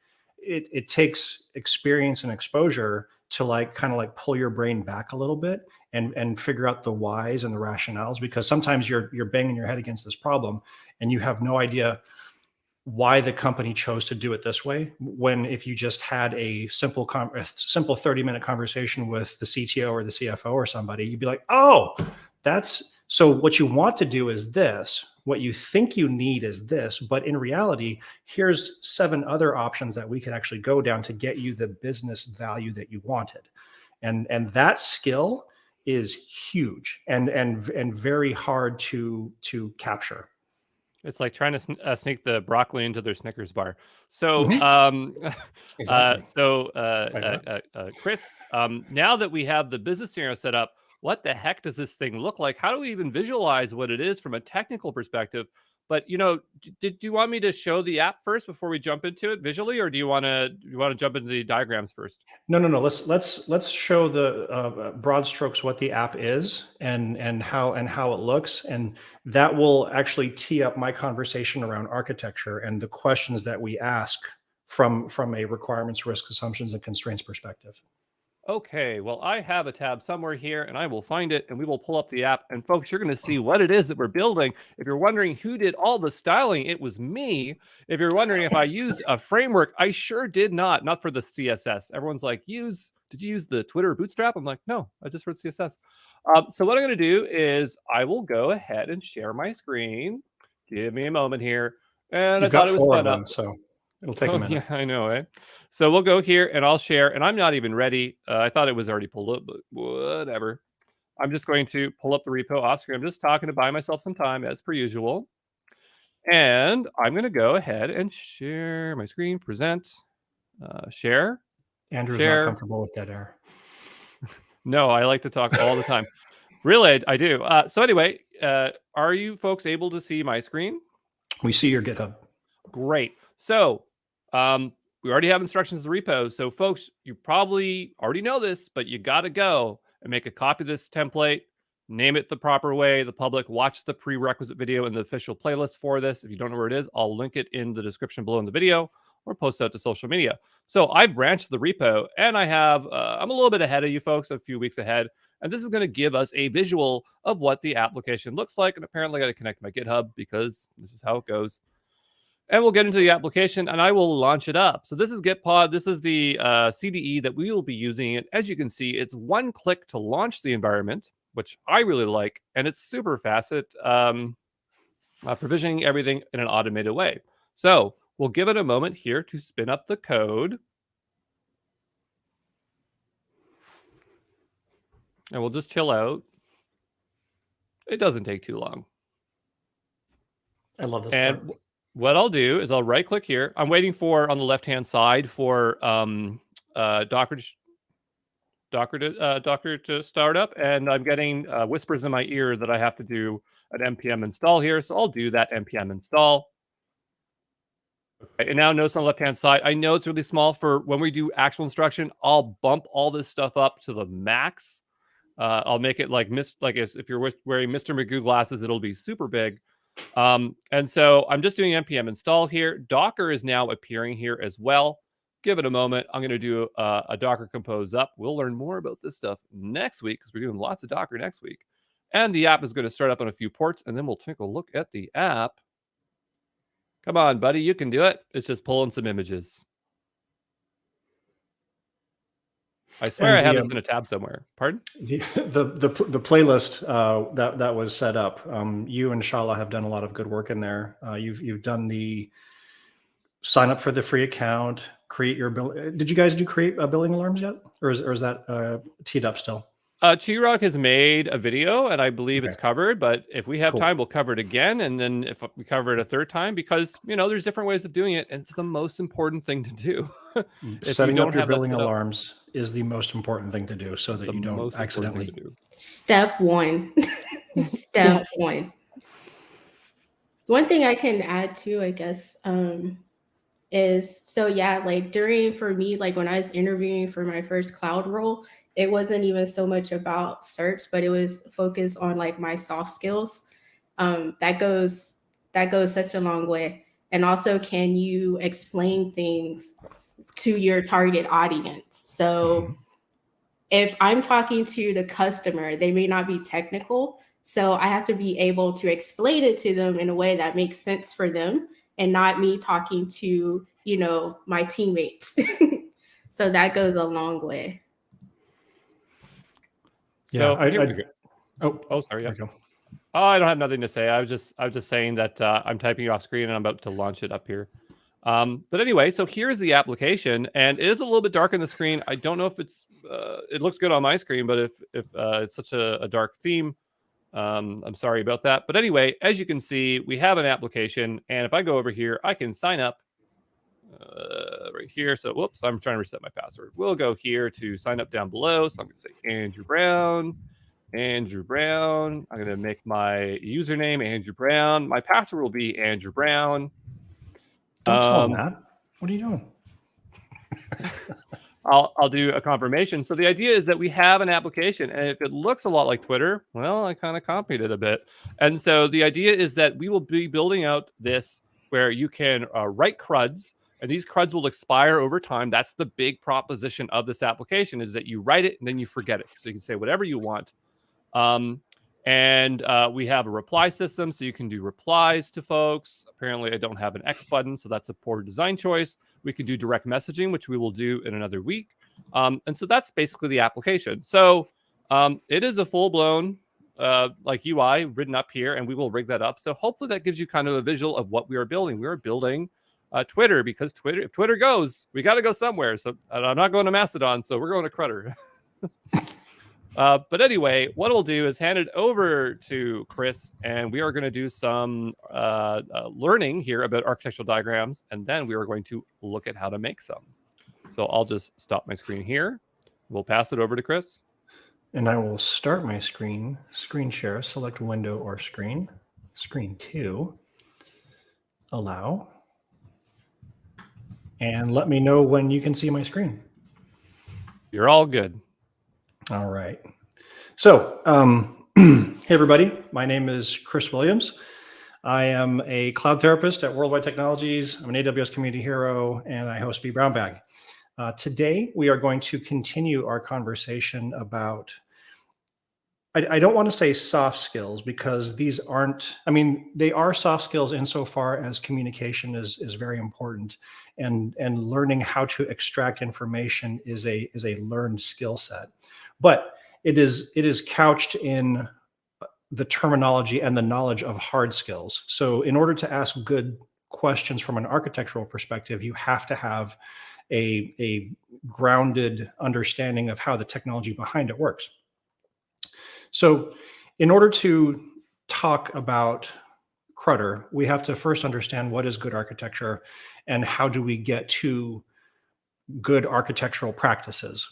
It takes experience and exposure to like kind of like pull your brain back a little bit and figure out the whys and the rationales, because sometimes you're banging your head against this problem and you have no idea why the company chose to do it this way, when if you just had a simple 30-minute conversation with the CTO or the CFO or somebody, you'd be like, oh, so what you want to do is this, what you think you need is this, but in reality, here's 7 other options that we could actually go down to get you the business value that you wanted. And that skill is huge and very hard to capture. it's like trying to sneak the broccoli into their Snickers bar. So, Exactly. Chris, now that we have the business scenario set up, what the heck does this thing look like? How do we even visualize what it is from a technical perspective? But did you want me to show the app first before we jump into it visually, or do you want to jump into the diagrams first? No. Let's show the broad strokes what the app is and how it looks, and that will actually tee up my conversation around architecture and the questions that we ask from a requirements, risk, assumptions, and constraints perspective. Okay, well, I have a tab somewhere here, and I will find it, and we will pull up the app. And folks, you're going to see what it is that we're building. If you're wondering who did all the styling, it was me. If you're wondering if I used a framework, I sure did not for the CSS. Everyone's like, did you use the Twitter Bootstrap? I'm like, no, I just wrote CSS. So what I'm going to do is I will go ahead and share my screen. Give me a moment here. And You've I thought got it was 4 fun of them, up. so it'll take a minute. Yeah, I know, eh? So we'll go here and I'll share, and I'm not even ready. I thought it was already pulled up, but whatever. I'm just going to pull up the repo off screen. I'm just talking to buy myself some time as per usual. And I'm going to go ahead and share my screen, present, share. Andrew's share. not comfortable with dead air. No, I like to talk all the time. Really, I do. So anyway, are you folks able to see my screen? We see your GitHub. Great. So we already have instructions to repo. So folks, you probably already know this, but you got to go and make a copy of this template, name it the proper way, the public, watch the prerequisite video in the official playlist for this. If you don't know where it is, I'll link it in the description below in the video or post it out to social media. So I've branched the repo, and I have, I'm a little bit ahead of you folks, a few weeks ahead. And this is going to give us a visual of what the application looks like. And apparently I got to connect my GitHub because this is how it goes. And we'll get into the application, and I will launch it up. So this is Gitpod. This is the CDE that we will be using. And as you can see, it's one click to launch the environment, which I really like. And it's super fast at provisioning everything in an automated way. So we'll give it a moment here to spin up the code. And we'll just chill out. It doesn't take too long. I love this And part. what I'll do is I'll right click here. I'm waiting for on the left hand side for Docker to start up, and I'm getting whispers in my ear that I have to do an npm install here. So I'll do that npm install. Okay, and now notice on the left hand side, I know it's really small for when we do actual instruction. I'll bump all this stuff up to the max. I'll make it like if you're wearing Mr. Magoo glasses, it'll be super big. And so I'm just doing npm install here. Docker is now appearing here as well. Give it a moment. I'm going to do a Docker compose up. We'll learn more about this stuff next week because we're doing lots of Docker next week. And the app is going to start up on a few ports, and then we'll take a look at the app. Come on, buddy, you can do it. It's just pulling some images. I swear I have this in a tab somewhere. Pardon? The playlist that was set up. You and Shala have done a lot of good work in there. You've done the sign up for the free account, create your bill. Did you guys create billing alarms yet, or is that teed up still? Chirag has made a video, and I believe it's covered. But if we have time, we'll cover it again, and then if we cover it a third time, because there's different ways of doing it, and it's the most important thing to do. Setting up your billing alarms is the most important thing to do, so that you don't accidentally. Step one. Step one. One thing I can add to, I guess, is for me, like when I was interviewing for my first cloud role, it wasn't even so much about certs, but it was focused on like my soft skills. That goes such a long way. And also, can you explain things to your target audience? So if I'm talking to the customer, they may not be technical. So I have to be able to explain it to them in a way that makes sense for them and not me talking to, my teammates. So that goes a long way. Yeah. So sorry. Yeah. Oh, I don't have nothing to say. I was just saying that I'm typing it off screen and I'm about to launch it up here. But anyway, so here's the application, and it is a little bit dark on the screen. I don't know if it's it looks good on my screen, but if it's such a dark theme, I'm sorry about that. But anyway, as you can see, we have an application, and if I go over here, I can sign up right here. So whoops, I'm trying to reset my password. We'll go here to sign up down below. So I'm going to say Andrew Brown, Andrew Brown. I'm going to make my username Andrew Brown. My password will be Andrew Brown. Don't tell him that. What are you doing? I'll do a confirmation. So the idea is that we have an application, and if it looks a lot like Twitter, well, I kind of copied it a bit. And so the idea is that we will be building out this where you can write CRUDs, and these CRUDs will expire over time. That's the big proposition of this application, is that you write it and then you forget it. So you can say whatever you want. We have a reply system, so you can do replies to folks. Apparently, I don't have an X button, so that's a poor design choice. We can do direct messaging, which we will do in another week. And so that's basically the application. So it is a full-blown like UI written up here, and we will rig that up. So hopefully that gives you kind of a visual of what we are building. We are building Twitter, because if Twitter goes, we got to go somewhere. So I'm not going to Mastodon, so we're going to Crutter. But anyway, what we'll do is hand it over to Chris, and we are going to do some learning here about architectural diagrams, and then we are going to look at how to make some. So I'll just stop my screen here. We'll pass it over to Chris. And I will start my screen share, select window or screen 2, allow, and let me know when you can see my screen. You're all good. All right. So, hey everybody, my name is Chris Williams. I am a cloud therapist at Worldwide Technologies. I'm an AWS Community hero, and I host vBrownBag. Today, we are going to continue our conversation about, I don't want to say soft skills, because these aren't, I mean, they are soft skills insofar as communication is very important, and learning how to extract information is a learned skill set. But it is couched in the terminology and the knowledge of hard skills. So in order to ask good questions from an architectural perspective, you have to have a grounded understanding of how the technology behind it works. So in order to talk about Crutter, we have to first understand what is good architecture and how do we get to good architectural practices.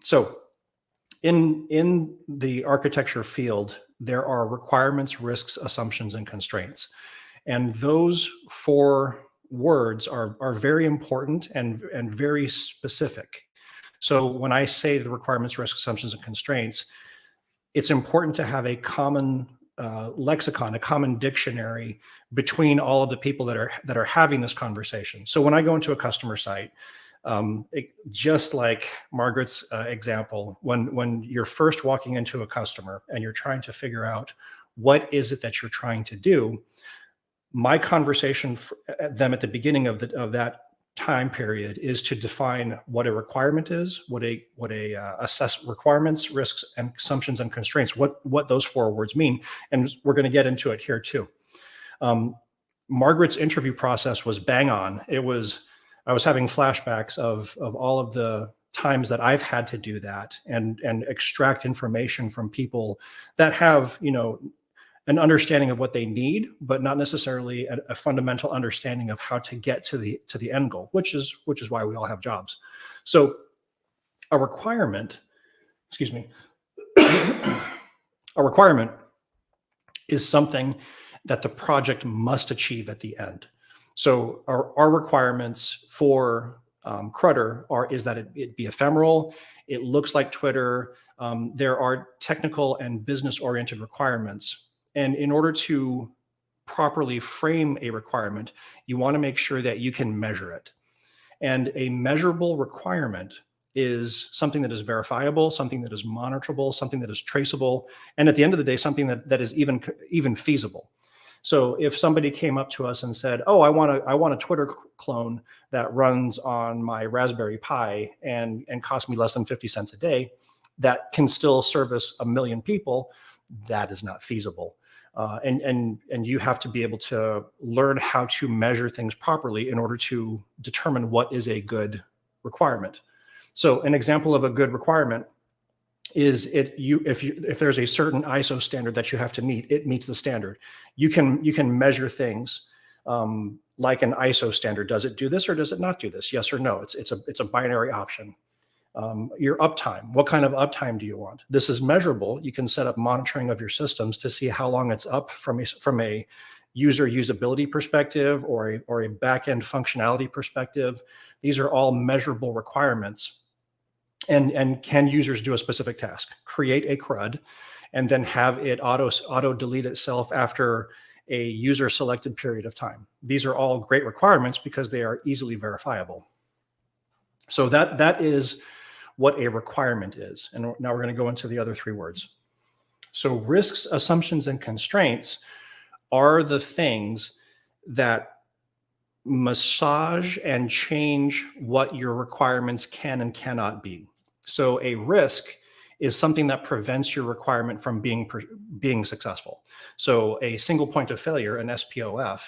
So in the architecture field, there are requirements, risks, assumptions, and constraints. And those 4 words are very important and very specific. So when I say the requirements, risks, assumptions, and constraints, it's important to have a common lexicon, a common dictionary between all of the people that are having this conversation. So when I go into a customer site, just like Margaret's example, when you're first walking into a customer and you're trying to figure out what is it that you're trying to do, my conversation for them at the beginning of that time period is to define what a requirement is, what a assess requirements, risks, and assumptions and constraints, what those 4 words mean, and we're going to get into it here too. Margaret's interview process was bang on. I was having flashbacks of all of the times that I've had to do that and extract information from people that have, an understanding of what they need, but not necessarily a fundamental understanding of how to get to the end goal, which is why we all have jobs. So a requirement, a requirement is something that the project must achieve at the end. So our requirements for Crutter is that it be ephemeral, it looks like Twitter, there are technical and business-oriented requirements. And in order to properly frame a requirement, you want to make sure that you can measure it. And a measurable requirement is something that is verifiable, something that is monitorable, something that is traceable, and at the end of the day, something that is even feasible. So if somebody came up to us and said, "Oh, I want a Twitter clone that runs on my Raspberry Pi and costs me less than 50 cents a day, that can still service 1 million people," that is not feasible. And you have to be able to learn how to measure things properly in order to determine what is a good requirement. So an example of a good requirement is if there's a certain ISO standard that you have to meet, it meets the standard. You can measure things like an ISO standard. Does it do this or does it not do this? Yes or no. It's a binary option. Your uptime. What kind of uptime do you want? This is measurable. You can set up monitoring of your systems to see how long it's up from a user usability perspective or a back-end functionality perspective. These are all measurable requirements. And can users do a specific task? Create a CRUD and then have it auto delete itself after a user selected period of time. These are all great requirements because they are easily verifiable. So that is what a requirement is. And now we're going to go into the other three words. So risks, assumptions, and constraints are the things that massage and change what your requirements can and cannot be. So a risk is something that prevents your requirement from being successful. So a single point of failure, an SPOF,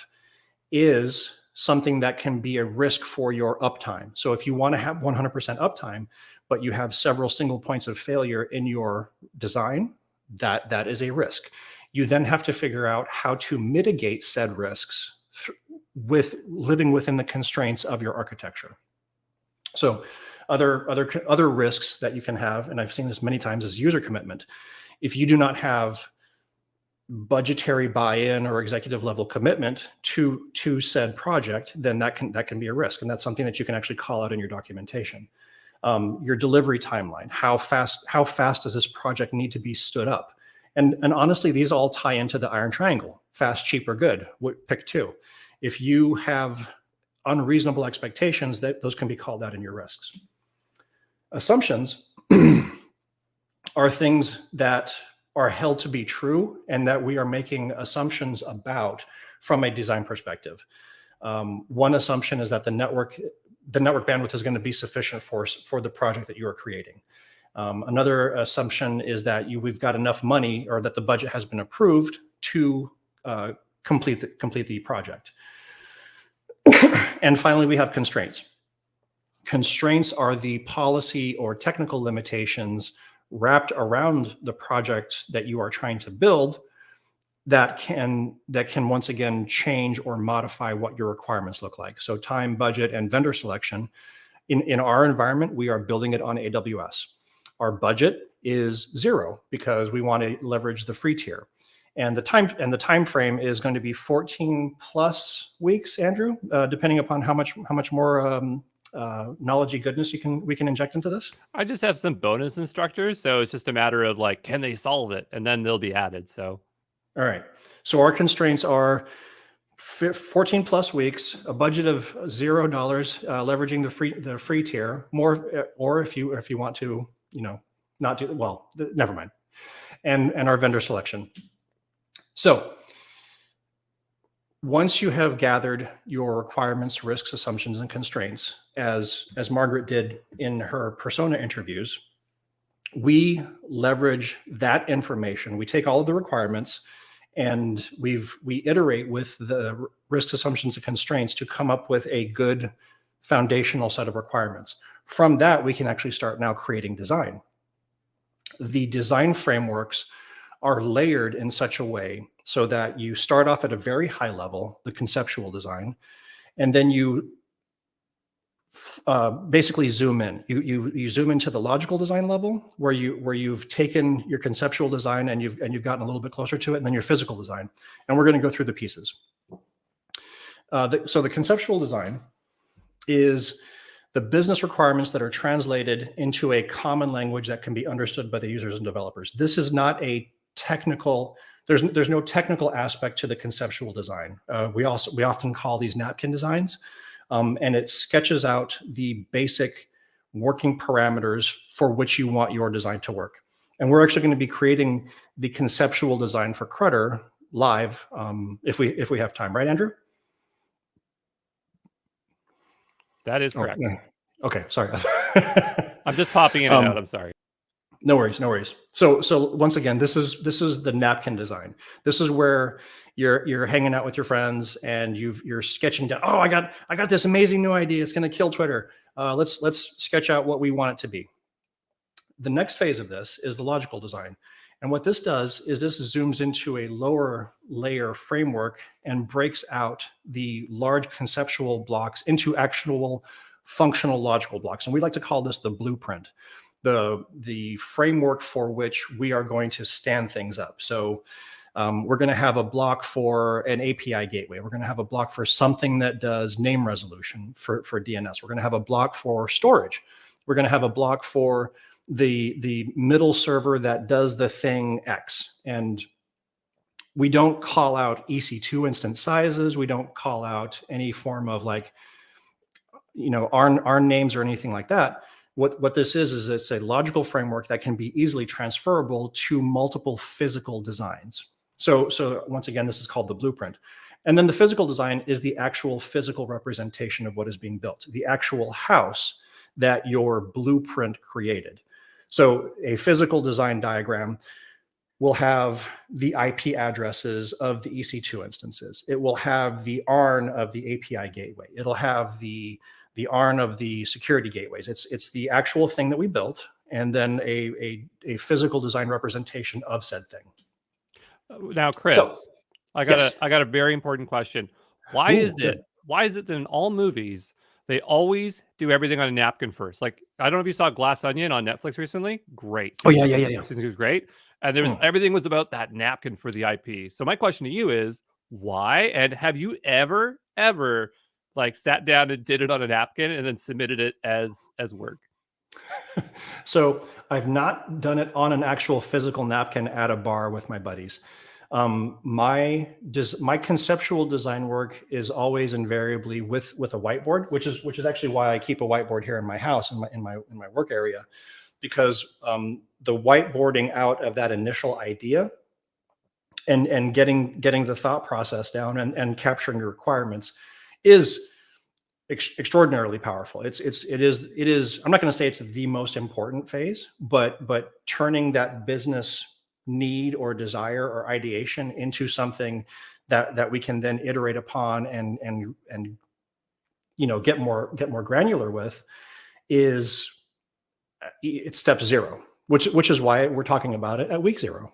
is something that can be a risk for your uptime. So if you want to have 100% uptime, but you have several single points of failure in your design, that is a risk. You then have to figure out how to mitigate said risks with living within the constraints of your architecture. So other risks that you can have, and I've seen this many times, is user commitment. If you do not have budgetary buy-in or executive level commitment to said project, then that can be a risk, and that's something that you can actually call out in your documentation. Your delivery timeline, how fast does this project need to be stood up? And honestly, these all tie into the iron triangle: fast, cheap, or good. Pick two. If you have unreasonable expectations, those can be called out in your risks. Assumptions are things that are held to be true and that we are making assumptions about from a design perspective. One assumption is that the network bandwidth is going to be sufficient for the project that you are creating. Another assumption is that we've got enough money, or that the budget has been approved to complete the project. And finally, we have constraints. Constraints are the policy or technical limitations wrapped around the project that you are trying to build that can once again change or modify what your requirements look like. So time, budget, and vendor selection. In our environment, we are building it on AWS. Our budget is 0 because we want to leverage the free tier. And the time frame is going to be 14 plus weeks, Andrew, depending upon how much more knowledge goodness we can inject into this. I just have some bonus instructors, so it's just a matter of like, can they solve it, and then they'll be added. So, all right. So our constraints are 14 plus weeks, a budget of $0, leveraging the free tier, more, or if you want to, not do well, never mind, and our vendor selection. So once you have gathered your requirements, risks, assumptions, and constraints, as Margaret did in her persona interviews, we leverage that information. We take all of the requirements and we iterate with the risks, assumptions, and constraints to come up with a good foundational set of requirements. From that, we can actually start now creating design. The design frameworks are layered in such a way so that you start off at a very high level, the conceptual design, and then you basically zoom in. You zoom into the logical design level where you've taken your conceptual design and you've gotten a little bit closer to it, and then your physical design. And we're going to go through the pieces. So the conceptual design is the business requirements that are translated into a common language that can be understood by the users and developers. This is not a technical, there's no technical aspect to the conceptual design. We often call these napkin designs, and it sketches out the basic working parameters for which you want your design to work. And we're actually going to be creating the conceptual design for Crutter live if we have time, right, Andrew? that is correct. Oh, yeah. Okay, sorry. I'm just popping in and out. I'm sorry. No worries, no worries. So once again, this is the napkin design. This is where you're hanging out with your friends and you're sketching down. Oh, I got this amazing new idea. It's going to kill Twitter. Let's sketch out what we want it to be. The next phase of this is the logical design. And what this does is this zooms into a lower layer framework and breaks out the large conceptual blocks into actual functional logical blocks. And we like to call this the blueprint, the framework for which we are going to stand things up. So we're going to have a block for an API gateway. We're going to have a block for something that does name resolution for DNS. We're going to have a block for storage. We're going to have a block for the middle server that does the thing X. And we don't call out EC2 instance sizes. We don't call out any form of like, our names or anything like that. What this is it's a logical framework that can be easily transferable to multiple physical designs. So once again, this is called the blueprint. And then the physical design is the actual physical representation of what is being built, the actual house that your blueprint created. So a physical design diagram will have the IP addresses of the EC2 instances. It will have the ARN of the API gateway. It'll have the ARN of the security gateways. It's the actual thing that we built, and then a physical design representation of said thing. Now, Chris, I got a very important question. Why is it that in all movies they always do everything on a napkin first? Like, I don't know if you saw Glass Onion on Netflix recently. Great. Season 2 was great. And everything was about that napkin for the IP. So my question to you is, why? And have you ever like sat down and did it on a napkin and then submitted it as work? So I've not done it on an actual physical napkin at a bar with my buddies. My conceptual design work is always invariably with a whiteboard, which is actually why I keep a whiteboard here in my house, in my work area, because the whiteboarding out of that initial idea and getting the thought process down and capturing the requirements is extraordinarily powerful. It is. I'm not going to say it's the most important phase, but turning that business need or desire or ideation into something that we can then iterate upon and get more granular with it's step 0, which is why we're talking about it at week 0.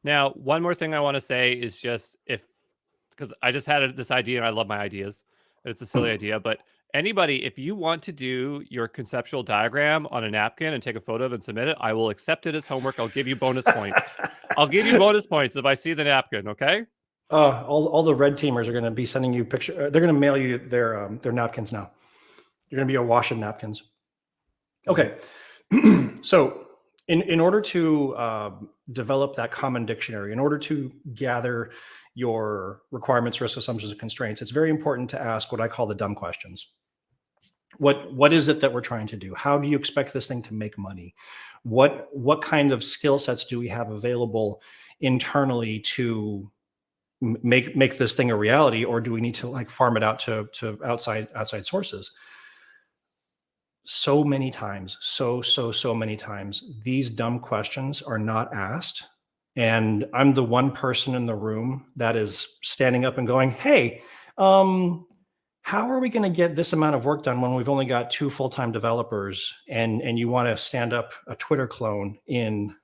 Now, one more thing I want to say is just because I just had this idea and I love my ideas. It's a silly idea, but anybody, if you want to do your conceptual diagram on a napkin and take a photo of it and submit it, I will accept it as homework. I'll give you bonus points. I'll give you bonus points if I see the napkin. Okay. All the red teamers are going to be sending you pictures. They're going to mail you their napkins now. You're going to be awash in napkins. Okay. So in order to develop that common dictionary, in order to gather your requirements, risks, assumptions, and constraints, it's very important to ask what I call the dumb questions. What is it that we're trying to do? How do you expect this thing to make money? What kind of skill sets do we have available internally to make this thing a reality, or do we need to like farm it out to outside sources? So many times, so many times, these dumb questions are not asked. And I'm the one person in the room that is standing up and going, hey, how are we going to get this amount of work done when we've only got 2 full-time developers and you want to stand up a Twitter clone in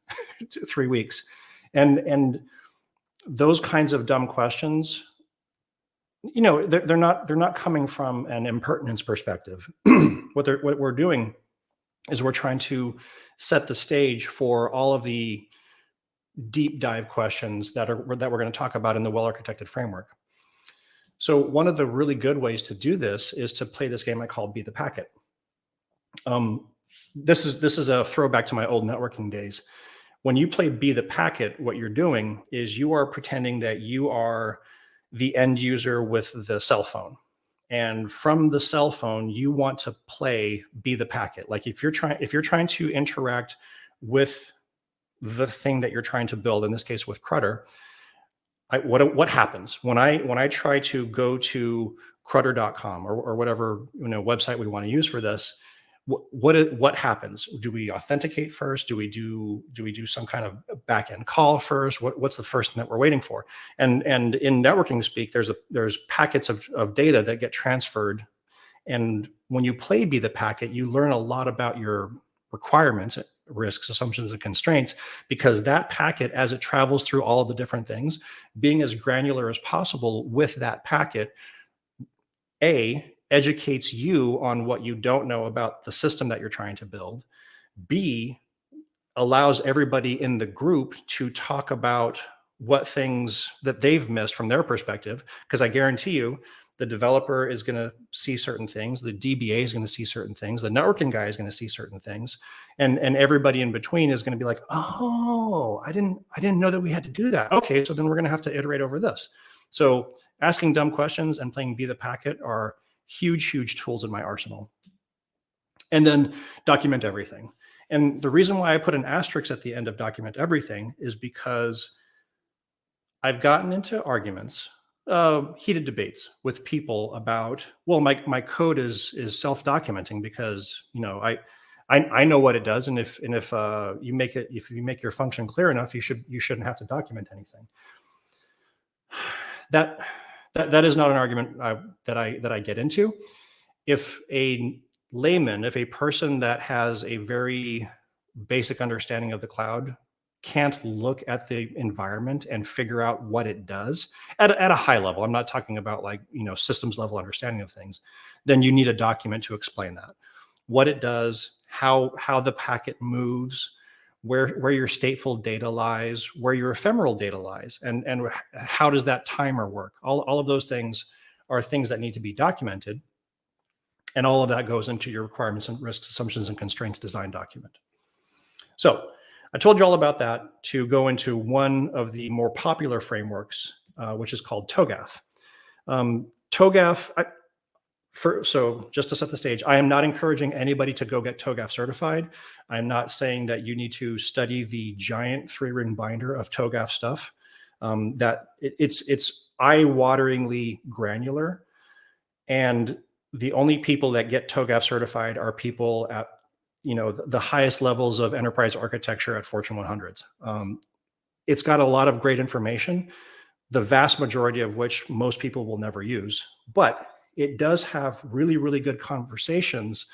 3 weeks? And those kinds of dumb questions, they're not coming from an impertinence perspective. What we're doing is we're trying to set the stage for all of the deep dive questions that we're going to talk about in the well-architected framework. So one of the really good ways to do this is to play this game I call Be the Packet. This is a throwback to my old networking days. When you play Be the Packet, what you're doing is you are pretending that you are the end user with the cell phone. And from the cell phone, you want to play Be the Packet. Like if you're trying to interact with the thing that you're trying to build, in this case with Crutter, what happens when I try to go to crutter.com or whatever website we want to use for this? What happens? Do we authenticate first? Do we do some kind of backend call first? What's the first thing that we're waiting for? And in networking speak, there's packets of data that get transferred. And when you play Be the Packet, you learn a lot about your requirements, risks, assumptions, and constraints, because that packet, as it travels through all of the different things, being as granular as possible with that packet, A, educates you on what you don't know about the system that you're trying to build. B, allows everybody in the group to talk about what things that they've missed from their perspective. Because I guarantee you, the developer is going to see certain things, the DBA is going to see certain things, the networking guy is going to see certain things, and everybody in between is going to be like, oh, I didn't know that we had to do that. Okay, so then we're going to have to iterate over this. So asking dumb questions and playing Be the Packet are huge tools in my arsenal. And then document everything. And the reason why I put an asterisk at the end of document everything is because I've gotten into arguments, heated debates with people about, well, my code is self-documenting because, you know, I know what it does, and if you make your function clear enough, you shouldn't have to document anything. That is not an argument that I get into. If a layman, if a person that has a very basic understanding of the cloud can't look at the environment and figure out what it does at a high level, I'm not talking about like, you know, systems level understanding of things, then you need a document to explain that. What it does, how the packet moves, where your stateful data lies, where your ephemeral data lies, and how does that timer work? All of those things are things that need to be documented. And all of that goes into your requirements and risks, assumptions, and constraints design document. So I told you all about that to go into one of the more popular frameworks, which is called TOGAF. TOGAF, so just to set the stage, I am not encouraging anybody to go get TOGAF certified. I'm not saying that you need to study the giant 3-ring binder of TOGAF stuff. It's eye-wateringly granular, and the only people that get TOGAF certified are people at, you know, the highest levels of enterprise architecture at Fortune 100s. It's got a lot of great information, the vast majority of which most people will never use, but it does have really good conversations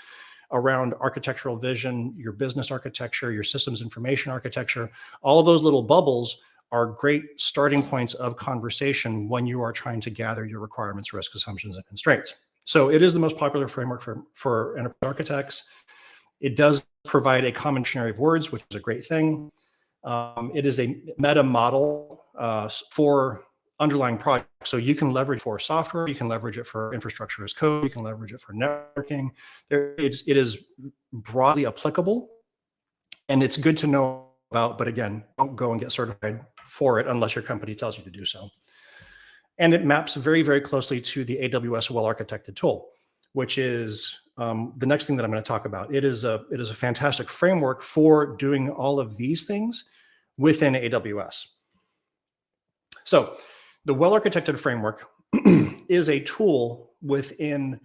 around architectural vision, your business architecture, your systems information architecture. All of those little bubbles are great starting points of conversation when you are trying to gather your requirements, risk, assumptions, and constraints. So it is the most popular framework for enterprise architects. It does provide a common dictionary of words, which is a great thing. It is a meta model for underlying projects. So you can leverage for software, you can leverage it for infrastructure as code, you can leverage it for networking. It is broadly applicable, and it's good to know about, but again, don't go and get certified for it unless your company tells you to do so. And it maps very closely to the AWS well-architected tool, which is the next thing that I'm going to talk about. It is a fantastic framework for doing all of these things within AWS. So the well-architected framework is a tool within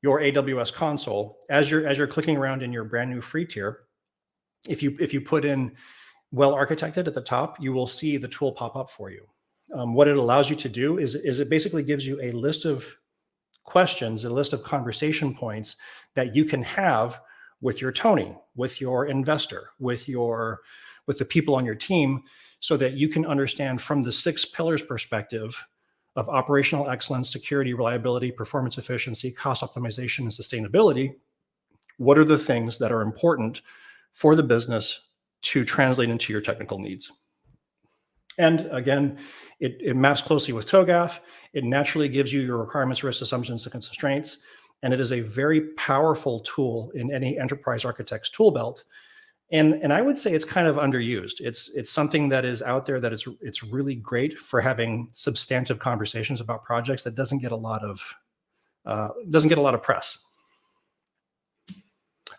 your AWS console. As you're clicking around in your brand new free tier, if you put in well-architected at the top, you will see the tool pop up for you. What it allows you to do is it basically gives you a list of questions, a list of conversation points that you can have with your Tony, with your investor, with the people on your team, so that you can understand from the 6 pillars perspective of operational excellence, security, reliability, performance efficiency, cost optimization, and sustainability, what are the things that are important for the business to translate into your technical needs. And again, it maps closely with TOGAF. It naturally gives you your requirements, risks, assumptions, and constraints. And it is a very powerful tool in any enterprise architect's tool belt. And I would say it's kind of underused. It's something that is out there that it's really great for having substantive conversations about projects that doesn't get a lot of press.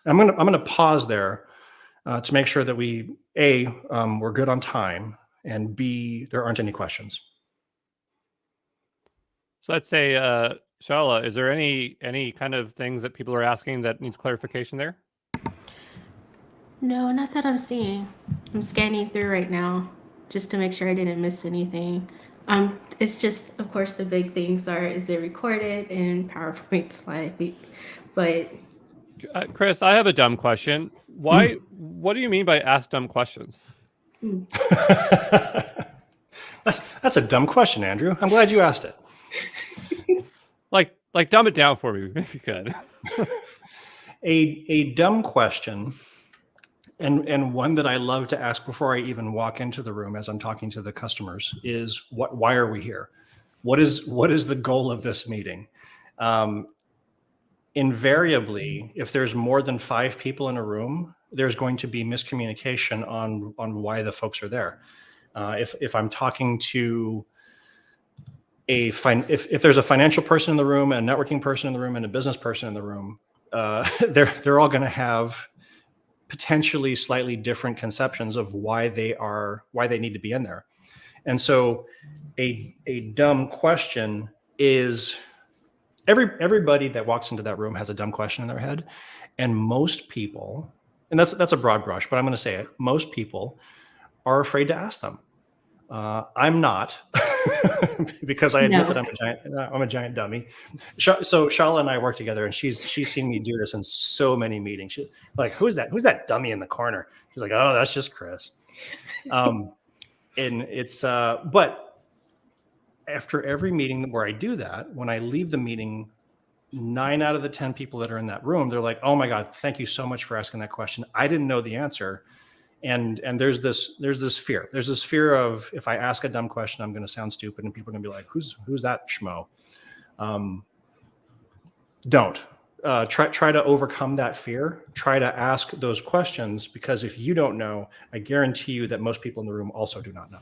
I'm gonna pause there to make sure that we're good on time, and B, there aren't any questions. So let's say, Shala, is there any kind of things that people are asking that needs clarification there? No, not that I'm seeing. I'm scanning through right now just to make sure I didn't miss anything. It's just, of course, the big things is it recorded in PowerPoint slides, but Chris, I have a dumb question. What do you mean by ask dumb questions? That's a dumb question, Andrew. I'm glad you asked it. Like Like, dumb it down for me if you could. A dumb question, and one that I love to ask before I even walk into the room as I'm talking to the customers is, why are we here? What is the goal of this meeting? Invariably, if there's more than 5 people in a room, there's going to be miscommunication on why the folks are there. If I'm talking to if there's a financial person in the room, a networking person in the room, and a business person in the room, they're all going to have potentially slightly different conceptions of why they need to be in there. And so a dumb question is, everybody that walks into that room has a dumb question in their head. And most people, and that's a broad brush, but I'm going to say it, most people are afraid to ask them. I'm not, because I admit that I'm a giant dummy. So Shala and I work together, and she's seen me do this in so many meetings. She's like, who's that dummy in the corner? She's like, oh, that's just Chris. And it's but after every meeting where I do that, when I leave the meeting, 9 out of the 10 people that are in that room, they're like, oh my God, thank you so much for asking that question. I didn't know the answer. And there's this fear. There's this fear of, if I ask a dumb question, I'm going to sound stupid, and people are going to be like, who's that schmo? Don't. Try to overcome that fear. Try to ask those questions, because if you don't know, I guarantee you that most people in the room also do not know.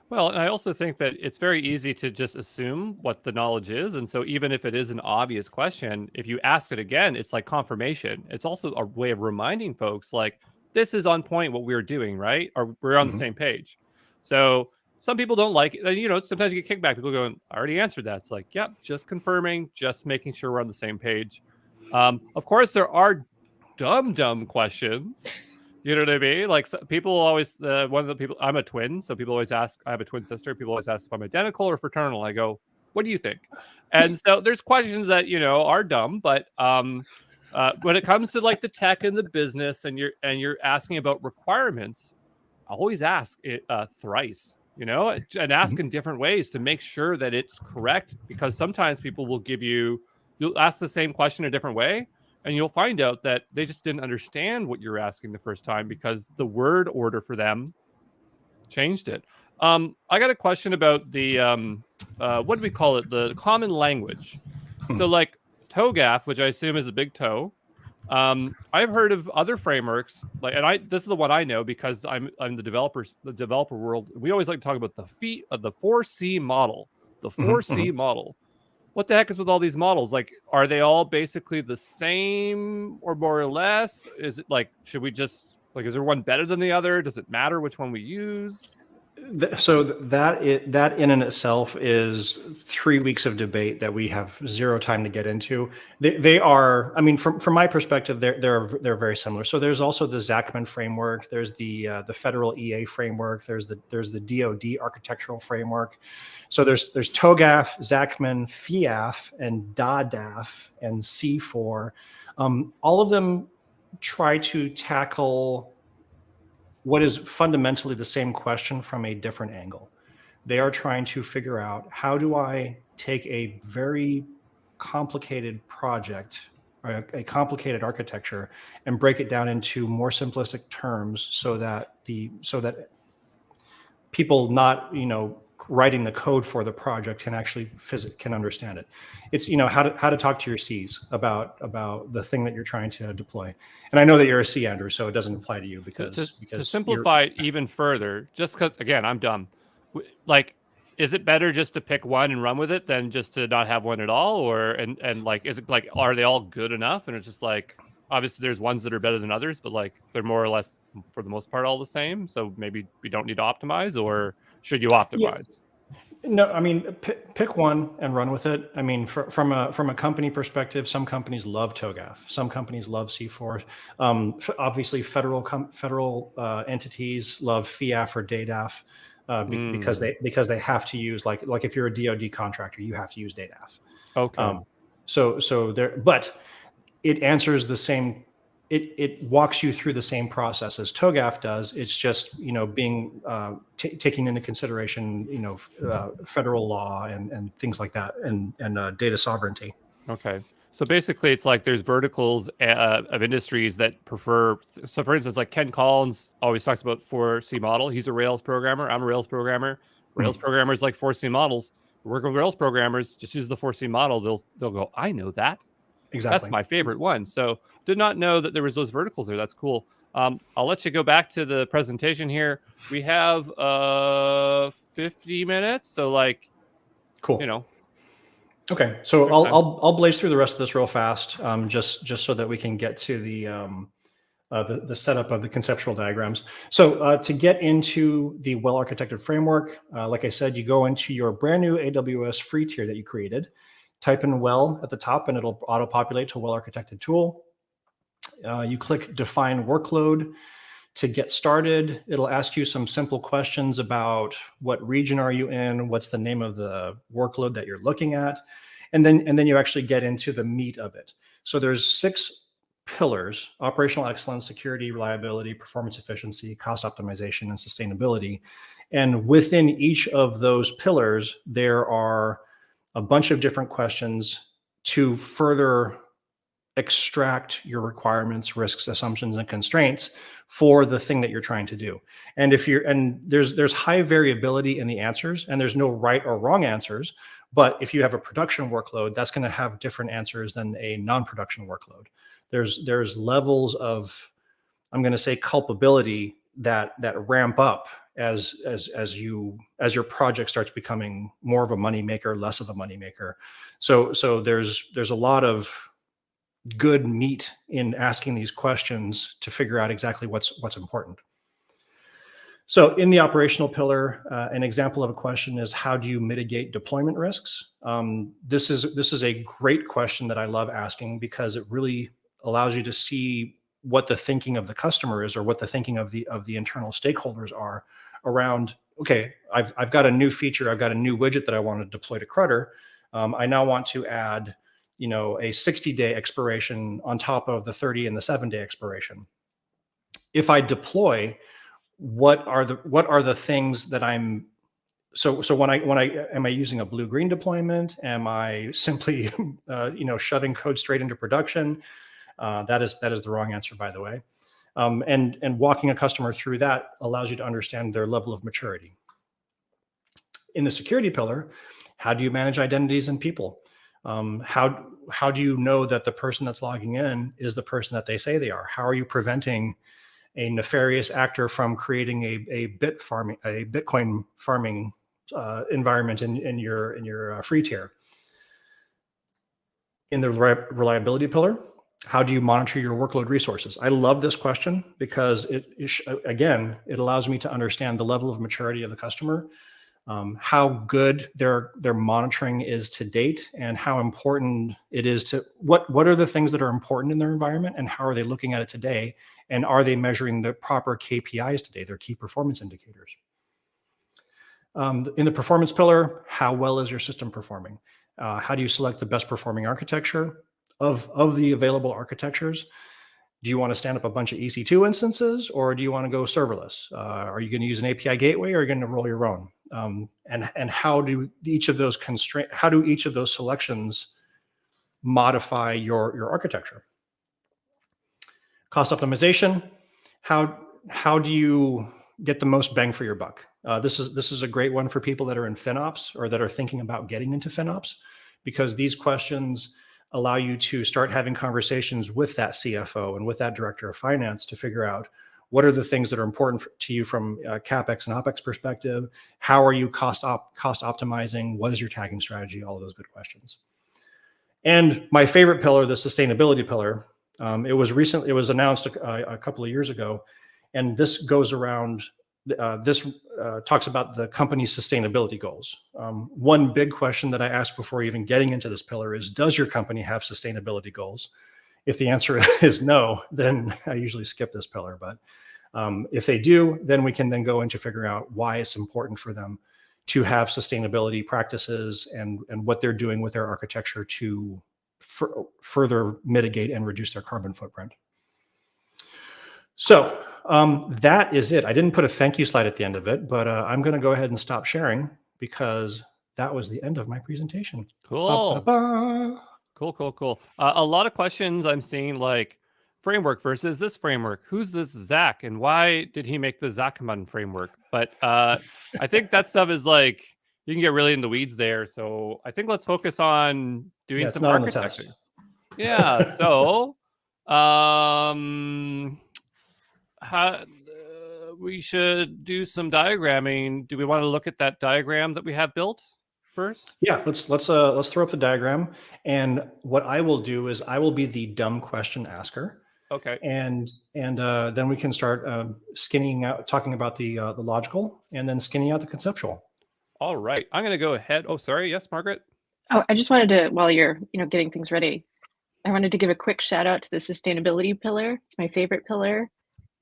Well, and I also think that it's very easy to just assume what the knowledge is. And so even if it is an obvious question, if you ask it again, it's like confirmation. It's also a way of reminding folks, like, this is on point what we're doing, right? Or we're on the same page. So some people don't like it. You know, sometimes you get kickback. People going, I already answered that. It's like, yeah, just confirming, just making sure we're on the same page. Of course, there are dumb questions. You know what I mean? Like, people always, one of the people, I'm a twin. So people always ask, I have a twin sister. People always ask if I'm identical or fraternal. I go, what do you think? And so there's questions that, you know, are dumb, but when it comes to like the tech and the business, and you're asking about requirements, I always ask it thrice, you know, and ask in different ways to make sure that it's correct, because sometimes people will you'll ask the same question a different way, and you'll find out that they just didn't understand what you're asking the first time because the word order for them changed it. I got a question about the what do we call it? The common language. So like TOGAF, which I assume is a big toe. I've heard of other frameworks, like, and this is the one I know because I'm the developer world. We always like to talk about the 4C model, the 4C model. What the heck is with all these models? Like, are they all basically the same or more or less? Is it like, should we just, like, is there one better than the other? Does it matter which one we use? So that in and itself is 3 weeks of debate that we have zero time to get into. They are, I mean, from my perspective, they're very similar. So there's also the Zachman framework. There's the federal EA framework. There's the DoD architectural framework. So there's TOGAF, Zachman, FIAF, and DADAF, and C4. All of them try to tackle what is fundamentally the same question from a different angle. They are trying to figure out, how do I take a very complicated project or a complicated architecture and break it down into more simplistic terms so that people not, you know, writing the code for the project can understand it. It's, you know, how to talk to your C's about the thing that you're trying to deploy. And I know that you're a C, Andrew, so it doesn't apply to you because to simplify it even further, just because, again, I'm dumb. Like, is it better just to pick one and run with it than just to not have one at all? Or and like, is it like, are they all good enough? And it's just like, obviously there's ones that are better than others, but like, they're more or less for the most part all the same. So maybe we don't need to optimize, or should you optimize? Yeah. No, I mean, pick one and run with it. I mean, from a company perspective, some companies love TOGAF, some companies love C4. Obviously, federal entities love FIAF or DADAF because they have to use, like if you're a DoD contractor, you have to use DADAF. Okay. So there, but it answers the same. It walks you through the same process as TOGAF does. It's just, you know, being taking into consideration, you know, federal law and things like that, and data sovereignty. Okay. So basically, it's like there's verticals of industries that prefer. So, for instance, like Ken Collins always talks about 4C model. He's a Rails programmer. I'm a Rails programmer. Rails programmers like 4C models. Work with Rails programmers, just use the 4C model. They'll go, I know that. That's Exactly. my favorite one. So, did not know that there was those verticals there. That's cool. I'll let you go back to the presentation here. We have 50 minutes. So, like, Cool. you know. Okay, so I'll blaze through the rest of this real fast, just so that we can get to the setup of the conceptual diagrams. So to get into the well-architected framework, like I said, you go into your brand new AWS free tier that you created, type in well at the top, and it'll auto-populate to a well-architected tool. You click define workload. To get started, it'll ask you some simple questions about what region are you in, what's the name of the workload that you're looking at, and then you actually get into the meat of it. So there's 6 pillars: operational excellence, security, reliability, performance efficiency, cost optimization, and sustainability. And within each of those pillars, there are a bunch of different questions to further extract your requirements, risks, assumptions, and constraints for the thing that you're trying to do. And there's high variability in the answers, and there's no right or wrong answers. But if you have a production workload, that's going to have different answers than a non-production workload. There's levels of, I'm going to say, culpability that ramp up as your project starts becoming more of a moneymaker, less of a moneymaker. So there's a lot of good meat in asking these questions to figure out exactly what's important. So in the operational pillar, an example of a question is, how do you mitigate deployment risks? This is a great question that I love asking, because it really allows you to see what the thinking of the customer is, or what the thinking of the internal stakeholders are around, okay, I've got a new feature, I've got a new widget that I want to deploy to Crutter. I now want to add a 60-day expiration on top of the 30 and the 7-day expiration. If I deploy, what are the things that I'm so when I am I using a blue-green deployment? Am I simply shoving code straight into production? That is the wrong answer, by the way. And walking a customer through that allows you to understand their level of maturity. In the security pillar, how do you manage identities and people? How do you know that the person that's logging in is the person that they say they are? How are you preventing a nefarious actor from creating a Bitcoin farming environment in your free tier? In the reliability pillar, how do you monitor your workload resources? I love this question because it allows me to understand the level of maturity of the customer, how good their monitoring is to date, and how important it is to what are the things that are important in their environment, and how are they looking at it today, and are they measuring the proper KPIs today, their key performance indicators. In the performance pillar, how well is your system performing? How do you select the best performing architecture of the available architectures? Do you want to stand up a bunch of EC2 instances, or do you want to go serverless? Are you going to use an API gateway, or are you going to roll your own? And how do each of those selections modify your architecture? Cost optimization. How do you get the most bang for your buck? This is a great one for people that are in FinOps, or that are thinking about getting into FinOps, because these questions allow you to start having conversations with that CFO and with that director of finance to figure out what are the things that are important to you from a CapEx and OpEx perspective. How are you cost optimizing? What is your tagging strategy? All of those good questions. And my favorite pillar, the sustainability pillar, it was announced a couple of years ago, and this goes around. This talks about the company's sustainability goals. One big question that I ask before even getting into this pillar is, does your company have sustainability goals? If the answer is no, then I usually skip this pillar. But if they do, then we can then go into figuring out why it's important for them to have sustainability practices, and what they're doing with their architecture to further mitigate and reduce their carbon footprint. So that is it. I didn't put a thank you slide at the end of it, but I'm going to go ahead and stop sharing, because that was the end of my presentation. Cool. Ba-ba-ba. Cool. A lot of questions I'm seeing, like framework versus this framework. Who's this Zach, and why did he make the Zachamon framework? But I think that stuff is like you can get really in the weeds there. So I think let's focus on doing it's some not on the test. architecting. Yeah. So we should do some diagramming. Do we want to look at that diagram that we have built first? Yeah, let's throw up the diagram. And what I will do is I will be the dumb question asker. Okay. And then we can start skinning out, talking about the logical, and then skinning out the conceptual. All right. I'm going to go ahead. Oh, sorry. Yes, Margaret. Oh, I just wanted to, while you're getting things ready, I wanted to give a quick shout out to the sustainability pillar. It's my favorite pillar.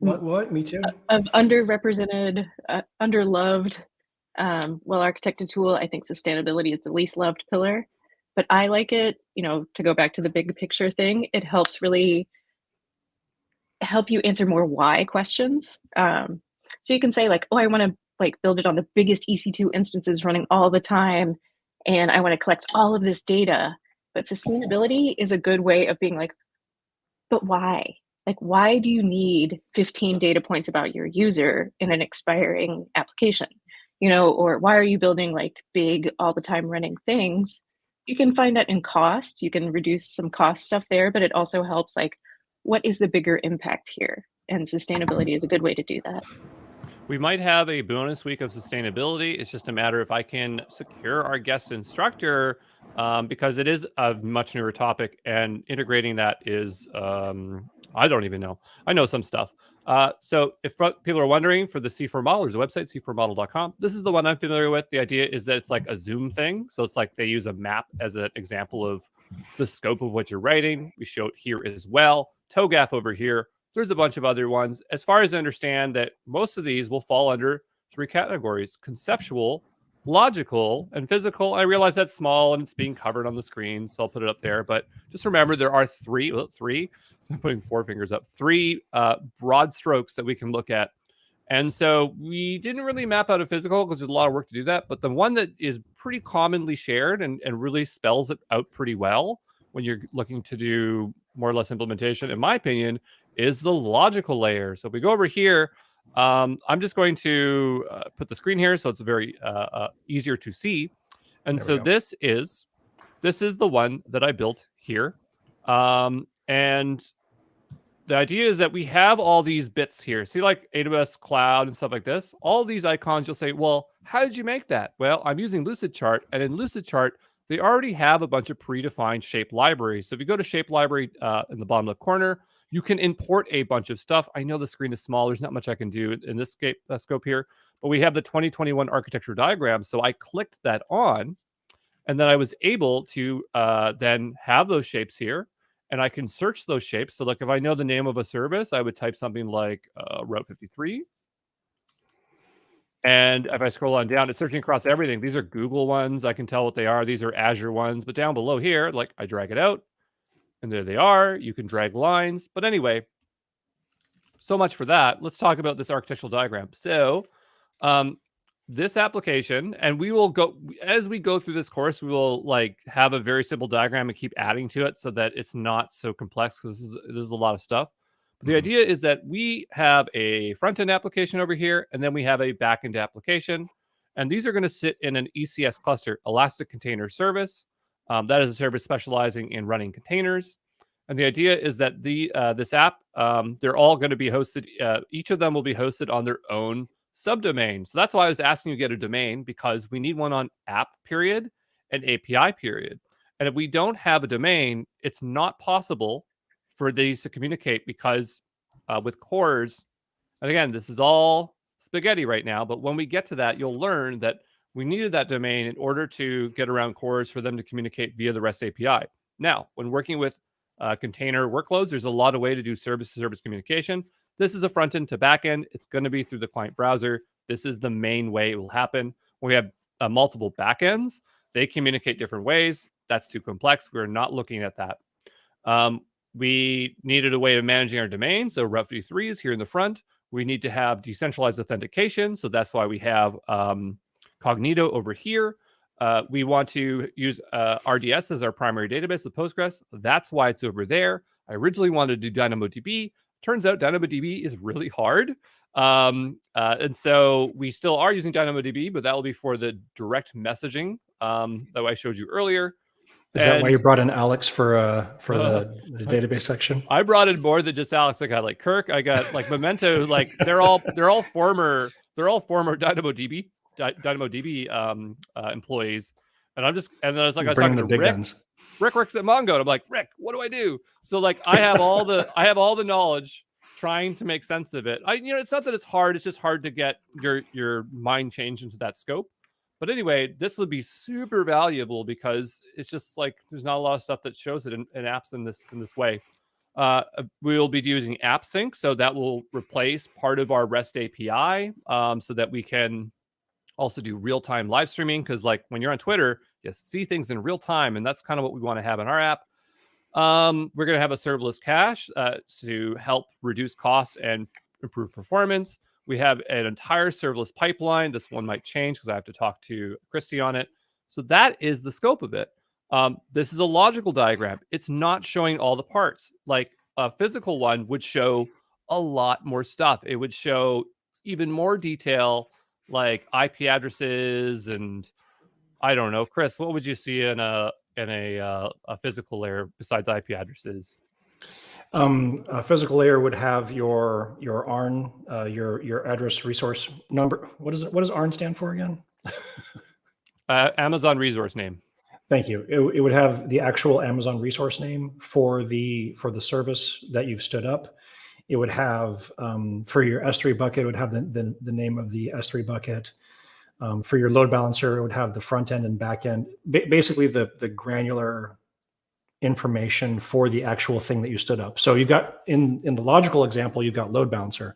What? Me too. Of underrepresented, underloved, well-architected tool, I think sustainability is the least loved pillar. But I like it, to go back to the big picture thing, it helps really help you answer more why questions. So you can say like, oh, I want to build it on the biggest EC2 instances running all the time, and I want to collect all of this data. But sustainability is a good way of being like, but why? Like, why do you need 15 data points about your user in an expiring application? Or why are you building big all the time running things? You can find that in cost. You can reduce some cost stuff there, but it also helps what is the bigger impact here? And sustainability is a good way to do that. We might have a bonus week of sustainability. It's just a matter if I can secure our guest instructor, because it is a much newer topic, and integrating that is, I don't even know. I know some stuff. So if people are wondering, for the C4 model, there's a website, c4model.com. This is the one I'm familiar with. The idea is that it's like a Zoom thing. So it's like they use a map as an example of the scope of what you're writing. We show it here as well. TOGAF over here. There's a bunch of other ones. As far as I understand, that most of these will fall under 3 categories: conceptual, logical, and physical. I realize that's small and it's being covered on the screen, so I'll put it up there. But just remember, there are three. I'm putting 4 fingers up. 3 broad strokes that we can look at. And so we didn't really map out a physical because there's a lot of work to do that. But the one that is pretty commonly shared and really spells it out pretty well when you're looking to do more or less implementation, in my opinion, is the logical layer. So if we go over here, I'm just going to put the screen here so it's very easier to see. And so this is the one that I built here. And the idea is that we have all these bits here. See, like AWS Cloud and stuff like this, all these icons, you'll say, well, how did you make that? Well, I'm using Lucidchart, and in Lucidchart, they already have a bunch of predefined shape libraries. So if you go to shape library in the bottom left corner, you can import a bunch of stuff. I know the screen is small. There's not much I can do in this scope here, but we have the 2021 architecture diagram. So I clicked that on, and then I was able to then have those shapes here, and I can search those shapes. So like if I know the name of a service, I would type something like Route 53. And if I scroll on down, it's searching across everything. These are Google ones. I can tell what they are. These are Azure ones. But down below here, like I drag it out, and there they are. You can drag lines. But anyway, so much for that. Let's talk about this architectural diagram. So this application, and we will go, as we go through this course, we will have a very simple diagram and keep adding to it so that it's not so complex, because this is a lot of stuff. But the idea is that we have a front-end application over here, and then we have a back-end application. And these are going to sit in an ECS cluster, Elastic Container Service. That is a service specializing in running containers. And the idea is that this app, they're all going to be hosted. Each of them will be hosted on their own subdomain. So that's why I was asking you to get a domain, because we need one on app period and API period. And if we don't have a domain, it's not possible for these to communicate, because with cores, and again, this is all spaghetti right now, but when we get to that, you'll learn that we needed that domain in order to get around cores for them to communicate via the REST API. Now, when working with container workloads, there's a lot of way to do service-to-service communication. This is a front end to back end. It's going to be through the client browser. This is the main way it will happen. When we have multiple backends, they communicate different ways. That's too complex. We're not looking at that. We needed a way of managing our domain. So Route 53 is here in the front. We need to have decentralized authentication. So that's why we have Cognito over here. We want to use RDS as our primary database with Postgres. That's why it's over there. I originally wanted to do DynamoDB. Turns out DynamoDB is really hard. And so we still are using DynamoDB, but that will be for the direct messaging that I showed you earlier. Is that why you brought in Alex for the database section? I brought in more than just Alex. I got like Kirk. I got like Memento. Like they're all former DynamoDB employees. And then I was like, I was talking to the big Rick. guns. Rick works at Mongo, and I'm like, Rick, what do I do? So like, I have all the knowledge, trying to make sense of it. It's not that it's hard. It's just hard to get your mind changed into that scope. But anyway, this would be super valuable because it's just like there's not a lot of stuff that shows it in apps in this way. We will be using AppSync, so that will replace part of our REST API, so that we can also do real-time live streaming. Because like when you're on Twitter, you see things in real time, and that's kind of what we want to have in our app. We're going to have a serverless cache to help reduce costs and improve performance. We have an entire serverless pipeline. This one might change because I have to talk to Christy on it. So that is the scope of it. This is a logical diagram. It's not showing all the parts. Like a physical one would show a lot more stuff. It would show even more detail, like IP addresses and I don't know. Chris, what would you see in a physical layer besides IP addresses? A physical layer would have your ARN, your address resource number. What does ARN stand for again? Amazon resource name. Thank you. It would have the actual Amazon resource name for the service that you've stood up. It would have for your S3 bucket, it would have the name of the S3 bucket. For your load balancer, it would have the front end and back end. Basically, the granular information for the actual thing that you stood up. So you've got in the logical example, you've got load balancer.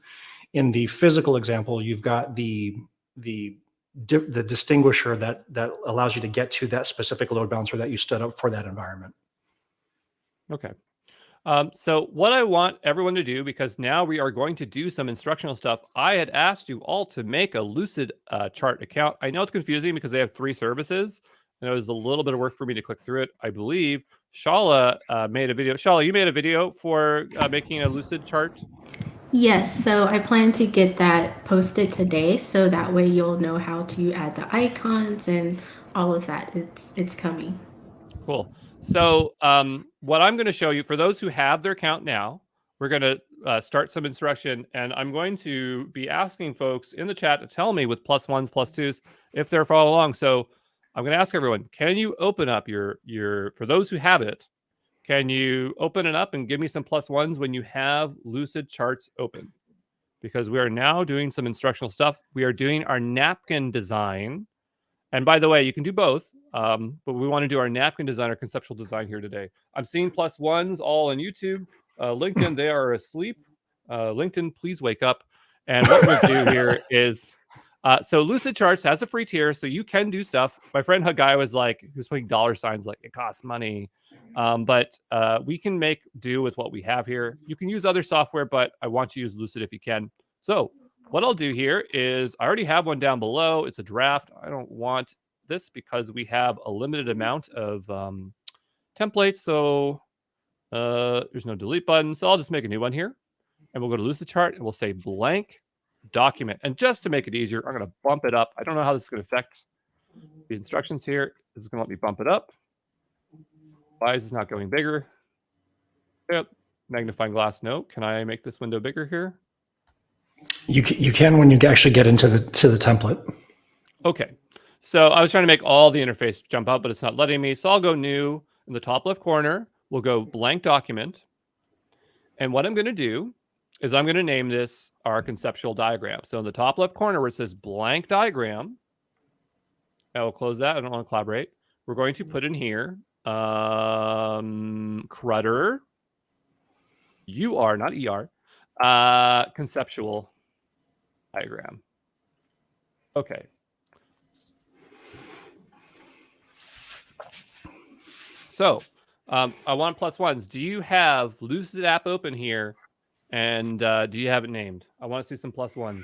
In the physical example, you've got the distinguisher that allows you to get to that specific load balancer that you stood up for that environment. Okay. So what I want everyone to do, because now we are going to do some instructional stuff, I had asked you all to make a Lucid chart account. I know it's confusing because they have 3 services, and it was a little bit of work for me to click through it. I believe Shala made a video. Shala, you made a video for making a Lucid chart? Yes, so I plan to get that posted today, so that way you'll know how to add the icons and all of that. It's coming. Cool. So what I'm going to show you, for those who have their account now, we're going to start some instruction, and I'm going to be asking folks in the chat to tell me with +1s, +2s, if they're following along. So I'm going to ask everyone, can you open up your for those who have it, can you open it up and give me some +1s when you have Lucid charts open? Because we are now doing some instructional stuff. We are doing our napkin design. And by the way, you can do both, but we want to do our napkin design or conceptual design here today. I'm seeing +1s all on YouTube. LinkedIn, they are asleep. LinkedIn, please wake up. And what we'll do here is, so Lucid Charts has a free tier, so you can do stuff. My friend Hagai was like, he was putting $signs like it costs money. But we can make do with what we have here. You can use other software, but I want you to use Lucid if you can. So what I'll do here is I already have one down below. It's a draft. I don't want this because we have a limited amount of templates. So there's no delete button. So I'll just make a new one here. And we'll go to Lucid Chart and we'll say blank document. And just to make it easier, I'm going to bump it up. I don't know how this is going to affect the instructions here. This is going to let me bump it up. Why is this not going bigger? Yep. Magnifying glass. No. Can I make this window bigger here? You can when you actually get into the template. Okay. So I was trying to make all the interface jump out, but it's not letting me. So I'll go new in the top left corner. We'll go blank document. And what I'm going to do is I'm going to name this our conceptual diagram. So in the top left corner where it says blank diagram, I will close that. I don't want to collaborate. We're going to put in here Crutter, UR, not ER, conceptual diagram. Okay. So I want +1s. Do you have Lucid app open here? And do you have it named? I want to see some +1s.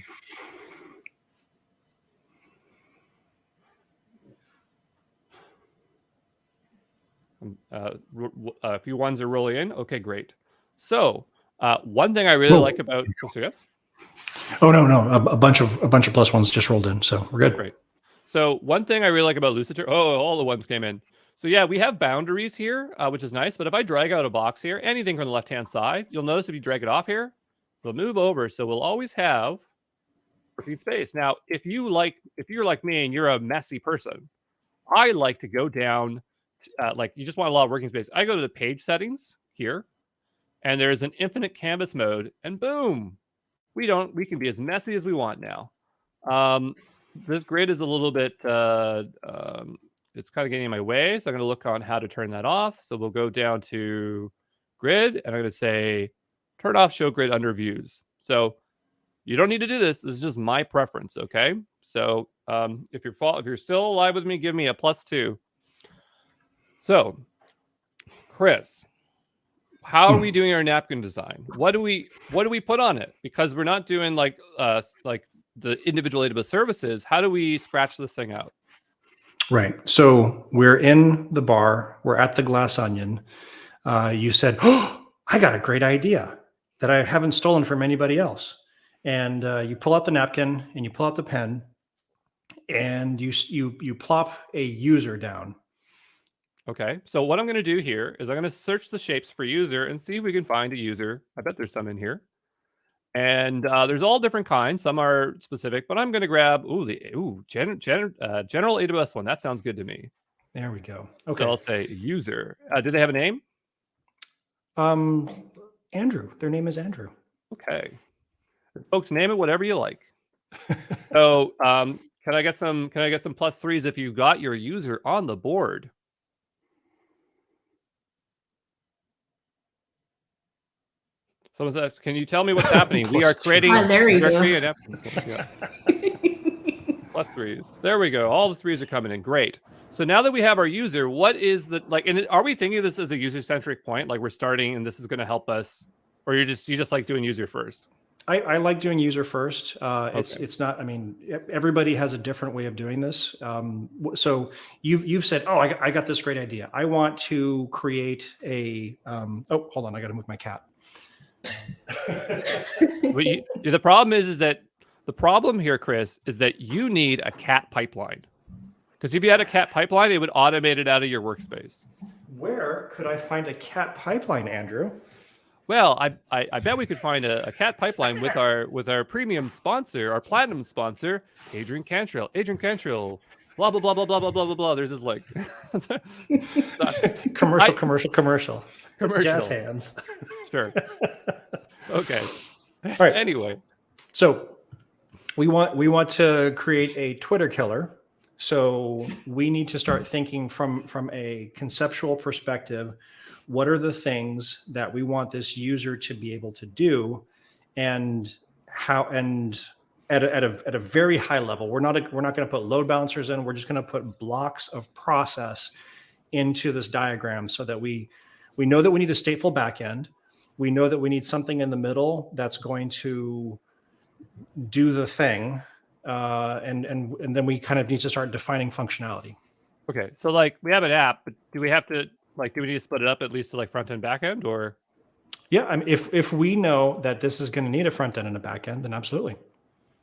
A few ones are rolling in. Okay, great. So one thing I really like about yes. Oh no, a bunch of plus ones just rolled in, so we're good. Great. So one thing I really like about Lucid, all the ones came in. So yeah, we have boundaries here, which is nice. But if I drag out a box here, anything from the left-hand side, you'll notice if you drag it off here, it'll move over. So we'll always have working space. Now, if you're like me and you're a messy person, I like to go down, like you just want a lot of working space. I go to the page settings here, and there's an infinite canvas mode, and boom, we can be as messy as we want now. This grid is a little bit, it's kind of getting in my way. So I'm going to look on how to turn that off. So we'll go down to grid, and I'm going to say, turn off show grid under views. So you don't need to do this. This is just my preference. Okay. So if you're still alive with me, give me a +2. So Chris, how are we doing our napkin design? What do we put on it? Because we're not doing like the individual AWS services. How do we scratch this thing out? Right. So we're in the bar. We're at the Glass Onion. You said, "Oh, I got a great idea that I haven't stolen from anybody else." And you pull out the napkin and you pull out the pen, and you plop a user down. Okay. So what I'm going to do here is I'm going to search the shapes for user and see if we can find a user. I bet there's some in here. And there's all different kinds. Some are specific, but I'm going to grab general AWS one. That sounds good to me. There we go. Okay. So I'll say user. Do they have a name? Andrew. Their name is Andrew. Okay. Folks, name it whatever you like. So can I get some +3s if you got your user on the board? Someone says, can you tell me what's happening? We are creating there we go. Yeah. +3s. There we go. All the 3s are coming in. Great. So now that we have our user, what is the and are we thinking of this as a user-centric point? Like we're starting and this is going to help us, or you just like doing user first? I like doing user first. It's not. I mean, everybody has a different way of doing this. So you've said, oh, I got this great idea. I want to create a. Oh, hold on. I got to move my cat. The problem is that the problem here, Chris, is that you need a cat pipeline. Because if you had a cat pipeline, it would automate it out of your workspace. Where could I find a cat pipeline, Andrew? Well, I bet we could find a cat pipeline with our premium sponsor, our platinum sponsor, Adrian Cantrell. Adrian Cantrell, blah blah blah blah blah blah blah blah blah. There's this like commercial. Jazz hands. Sure. Okay. All right. Anyway, so we want to create a Twitter killer. So we need to start thinking from a conceptual perspective. What are the things that we want this user to be able to do, and how? And at a very high level, we're not going to put load balancers in. We're just going to put blocks of process into this diagram so that we know that we need a stateful backend. We know that we need something in the middle that's going to do the thing, and then we kind of need to start defining functionality. Okay, so like we have an app, but do we need to split it up at least to like front end, back end, or? Yeah, I mean, if we know that this is going to need a front end and a back end, then absolutely.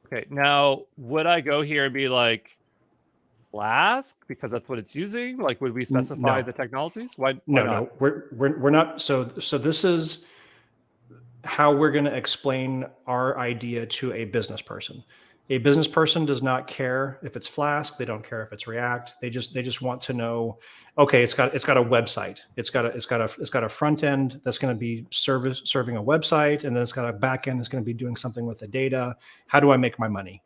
Okay, now would I go here and be like Flask because that's what it's using? Like, would we specify the technologies? Why not? No, we're not. So this is how we're going to explain our idea to a business person. A business person does not care if it's Flask. They don't care if it's React. They just want to know, okay, it's got a website. It's got a front end that's going to be serving a website, and then it's got a back end that's going to be doing something with the data. How do I make my money?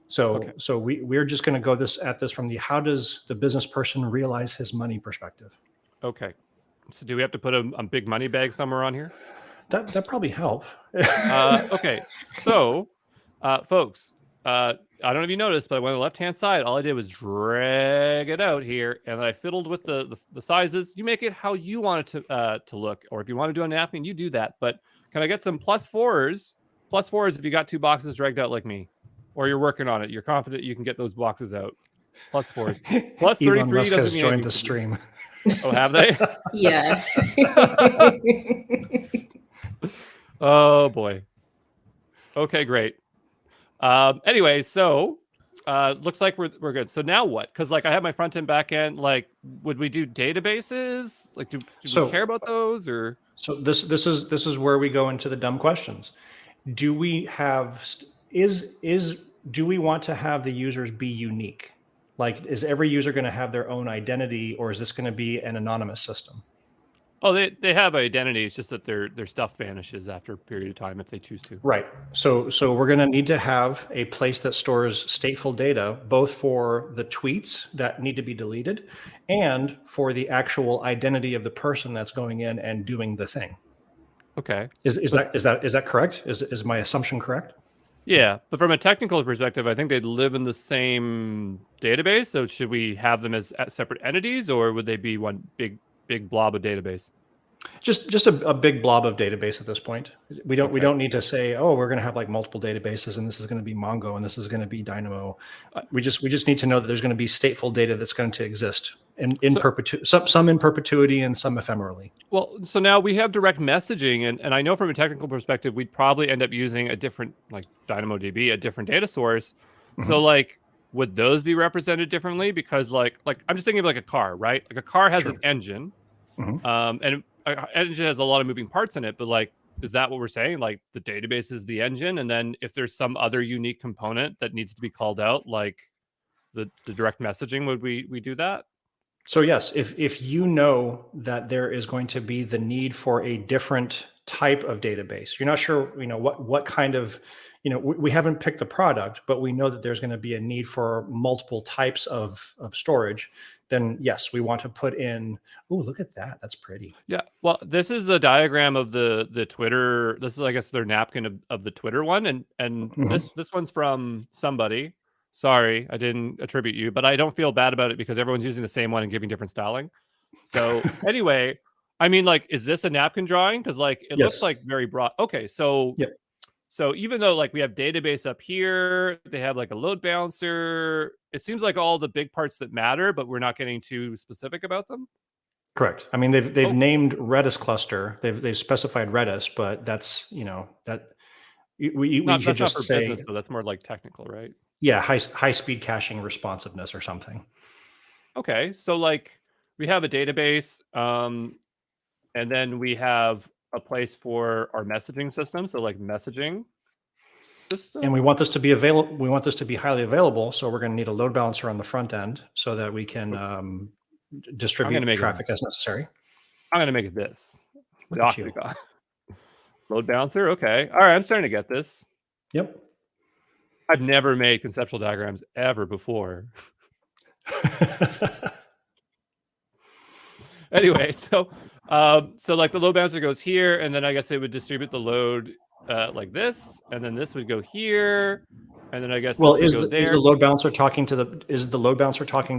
So we're just going to go at this from the how does the business person realize his money perspective. Okay. So do we have to put a big money bag somewhere on here? That probably help. Okay. So, folks, I don't know if you noticed, but I went on the left-hand side. All I did was drag it out here, and I fiddled with the sizes. You make it how you want it to look, or if you want to do a napkin, you do that. But can I get some +4s? +4s if you got 2 boxes dragged out like me, or you're working on it. You're confident you can get those boxes out. +4s. +33 Elon Musk has joined the stream. Oh, have they? Yeah. Oh boy. Okay, great. Anyway, so looks like we're good. So now what? Because like I have my front end, back end. Like, would we do databases? Like, do we care about those or? So this is where we go into the dumb questions. Do we have do we want to have the users be unique? Like, is every user going to have their own identity, or is this going to be an anonymous system? Oh, they have identity. It's just that their stuff vanishes after a period of time if they choose to. Right. So we're going to need to have a place that stores stateful data, both for the tweets that need to be deleted and for the actual identity of the person that's going in and doing the thing. Okay. Is that correct? Is my assumption correct? Yeah, but from a technical perspective, I think they'd live in the same database. So should we have them as separate entities, or would they be one big blob of database? Just a big blob of database at this point. We don't need to say, oh, we're going to have like multiple databases, and this is going to be Mongo, and this is going to be Dynamo. We just need to know that there's going to be stateful data that's going to exist in perpetuity, some in perpetuity and some ephemerally. Well, so now we have direct messaging, and I know from a technical perspective, we'd probably end up using a different, like DynamoDB, a different data source. Mm-hmm. So like, would those be represented differently? Because like I'm just thinking of like a car, right? Like a car has an engine, and an engine has a lot of moving parts in it. But like, is that what we're saying? Like the database is the engine, and then if there's some other unique component that needs to be called out, like the direct messaging, would we do that? So yes, if you know that there is going to be the need for a different type of database, you're not sure, what kind of, we haven't picked the product, but we know that there's going to be a need for multiple types of storage, then yes, we want to put in, oh, look at that. That's pretty. Yeah. Well, this is a diagram of the Twitter. This is, I guess, their napkin of the Twitter one. And this one's from somebody. Sorry, I didn't attribute you, but I don't feel bad about it because everyone's using the same one and giving different styling. So anyway, I mean, like, is this a napkin drawing? Because like it looks like very broad. Okay, so so even though like we have database up here, they have like a load balancer. It seems like all the big parts that matter, but we're not getting too specific about them. Correct. I mean, they've named Redis cluster. They've specified Redis, but that's that we could just not for say business, so that's more like technical, right? Yeah, high speed caching responsiveness or something. Okay, so like we have a database, and then we have a place for our messaging system. So like messaging system, and we want this to be available. We want this to be highly available. So we're going to need a load balancer on the front end so that we can distribute traffic as necessary. I'm going to make it this. Load balancer. Okay. All right. I'm starting to get this. Yep. I've never made conceptual diagrams ever before. Anyway, so like the load balancer goes here, and then I guess it would distribute the load like this, and then this would go here, and then I guess is the load balancer talking to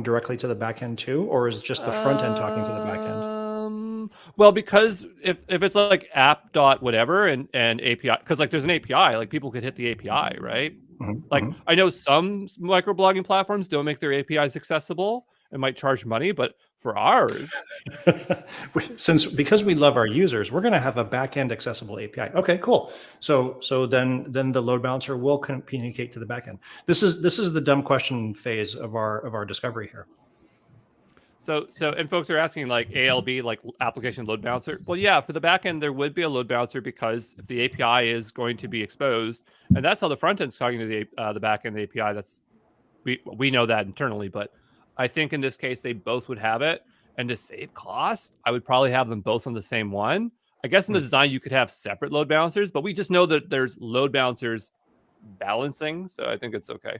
directly to the back end too, or is just the front end talking to the back end? Well, because if it's like app dot whatever and API, because like there's an API, like people could hit the API, right? Like I know some microblogging platforms don't make their APIs accessible and might charge money, but for ours, because we love our users, we're going to have a back-end accessible API. Okay, cool. So then the load balancer will communicate to the backend. This is the dumb question phase of our discovery here. So and folks are asking like ALB, like application load balancer. Well, yeah, for the backend there would be a load balancer because if the API is going to be exposed, and that's how the front end's talking to the backend API. That's we know that internally, but I think in this case they both would have it. And to save cost, I would probably have them both on the same one. I guess in the design you could have separate load balancers, but we just know that there's load balancers balancing, so I think it's okay.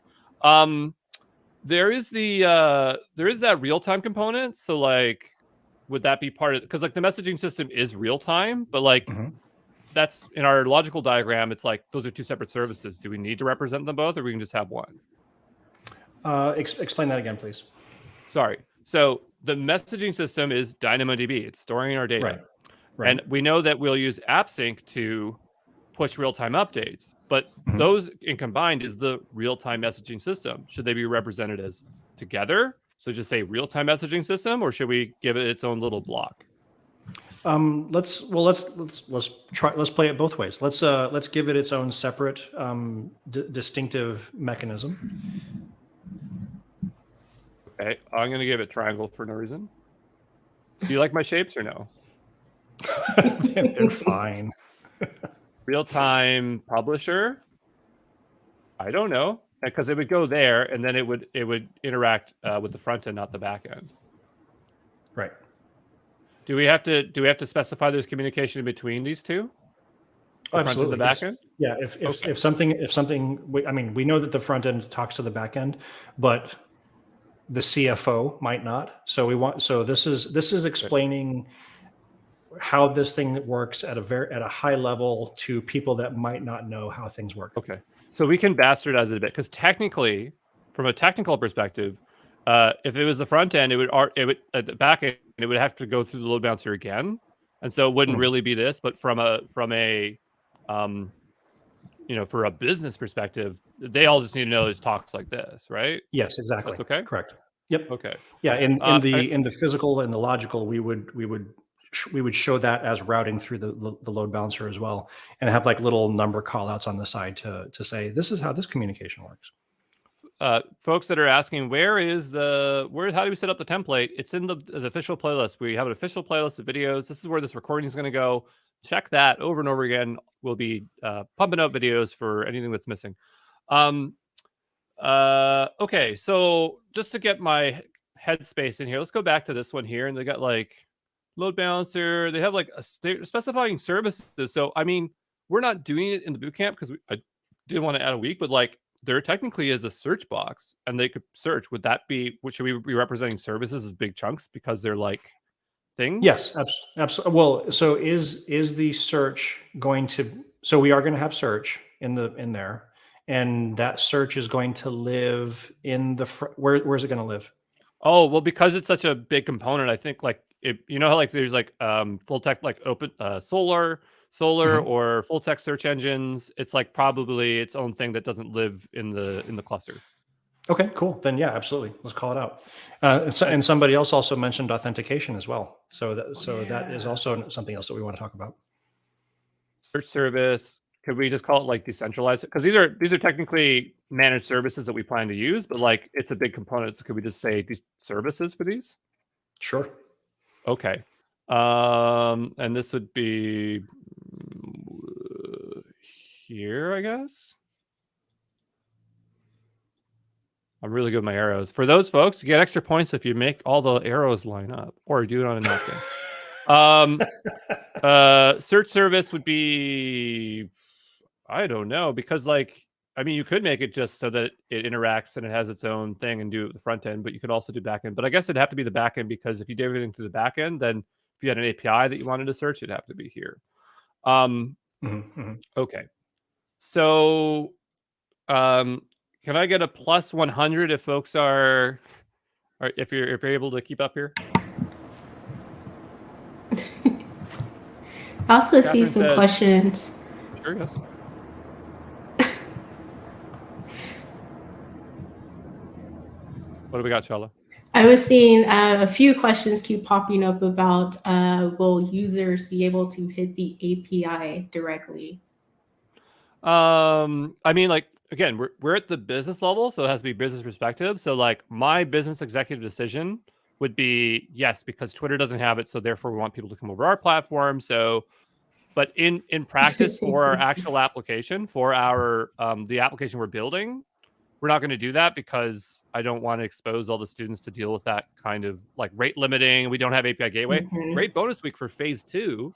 There is that real-time component. So like, would that be part of, because like the messaging system is real-time, but like that's in our logical diagram, it's like those are two separate services. Do we need to represent them both, or we can just have one? Explain that again, please. Sorry. So the messaging system is DynamoDB. It's storing our data. Right. And we know that we'll use AppSync to push real-time updates, but those in combined is the real-time messaging system. Should they be represented as together, So just say real-time messaging system, or should we give it its own little block? Let's play it both ways. Let's give it its own separate distinctive mechanism. Okay, I'm going to give it triangle for no reason. Do you like my shapes or no? They're fine. Real-time publisher. I don't know, because it would go there, and then it would interact with the front end, not the back end. Right. Do we have to specify there's communication in between these two? The front and the back end? Yeah. If something, we know that the front end talks to the back end, but the CFO might not. So this is explaining how this thing works at a high level to people that might not know how things work. Okay. So we can bastardize it a bit, because technically, from a technical perspective, if it was the front end, it would at the back end, it would have to go through the load balancer again, and so it wouldn't really be this. But from a for a business perspective, they all just need to know it talks like this, right? Yes, exactly. That's okay. Correct. Yep. Okay. Yeah. In the physical and the logical, we would show that as routing through the load balancer as well, and have like little number call outs on the side to say, this is how this communication works. Folks that are asking, how do we set up the template? It's in the official playlist. We have an official playlist of videos. This is where this recording is going to go. Check that over and over again. We'll be pumping out videos for anything that's missing. Okay, so just to get my headspace in here, let's go back to this one here. And they got like load balancer. They have like specifying services. So, we're not doing it in the bootcamp because I did want to add a week, but like, there technically is a search box, and they could search. Should we be representing services as big chunks because they're like things? Yes, absolutely. Well, so is the search going to? So we are going to have search in there, and that search is going to live in the where's it going to live? Oh, well, because it's such a big component, I think like how like there's like full text like open Solar or full text search engines. It's like probably its own thing that doesn't live in the cluster. Okay, cool. Then yeah, absolutely. Let's call it out. And somebody else also mentioned authentication as well. So that is also something else that we want to talk about. Search service. Could we just call it like decentralized? Because these are technically managed services that we plan to use, but like it's a big component. So could we just say these services for these? Sure. Okay. And this would be here, I guess. I'm really good with my arrows. For those folks, you get extra points if you make all the arrows line up, or do it on a napkin. Search service would be, I don't know, because like, you could make it just so that it interacts and it has its own thing and do it the front end, but you could also do back end. But I guess it'd have to be the back end, because if you did everything through the back end, then if you had an API that you wanted to search, it'd have to be here. Okay. So, can I get a plus 100 if folks are if you're able to keep up here? I also see some questions. Sure, yes. What do we got, Shala? I was seeing a few questions keep popping up about will users be able to hit the API directly? Like, again, we're at the business level, so it has to be business perspective. So like my business executive decision would be yes, because Twitter doesn't have it, so therefore we want people to come over our platform. So, but in practice for our actual application, for our the application we're building, we're not going to do that because I don't want to expose all the students to deal with that kind of like rate limiting. We don't have API gateway. Great bonus week for phase 2,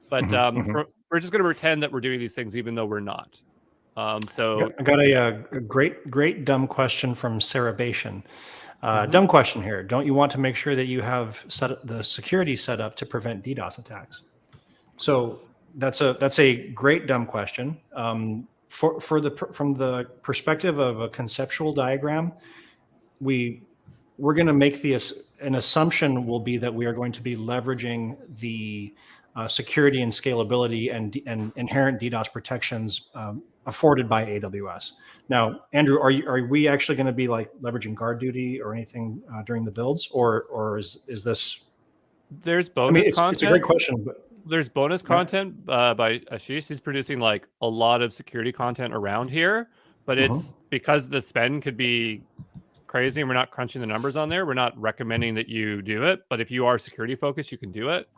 but we're just going to pretend that we're doing these things even though we're not. So I got a great dumb question from Sarah Bation. Dumb question here. Don't you want to make sure that you have set the security set up to prevent DDoS attacks? So that's a great dumb question. From the perspective of a conceptual diagram, we're going to make an assumption will be that we are going to be leveraging the security and scalability and inherent DDoS protections afforded by AWS. Now, Andrew, are we actually going to be like leveraging guard duty or anything during the builds, or is this? There's I bonus mean, content. it's a great question, but There's bonus content by Ashish. He's producing like a lot of security content around here, but it's because the spend could be crazy and we're not crunching the numbers on there. We're not recommending that you do it, but if you are security focused, you can do it.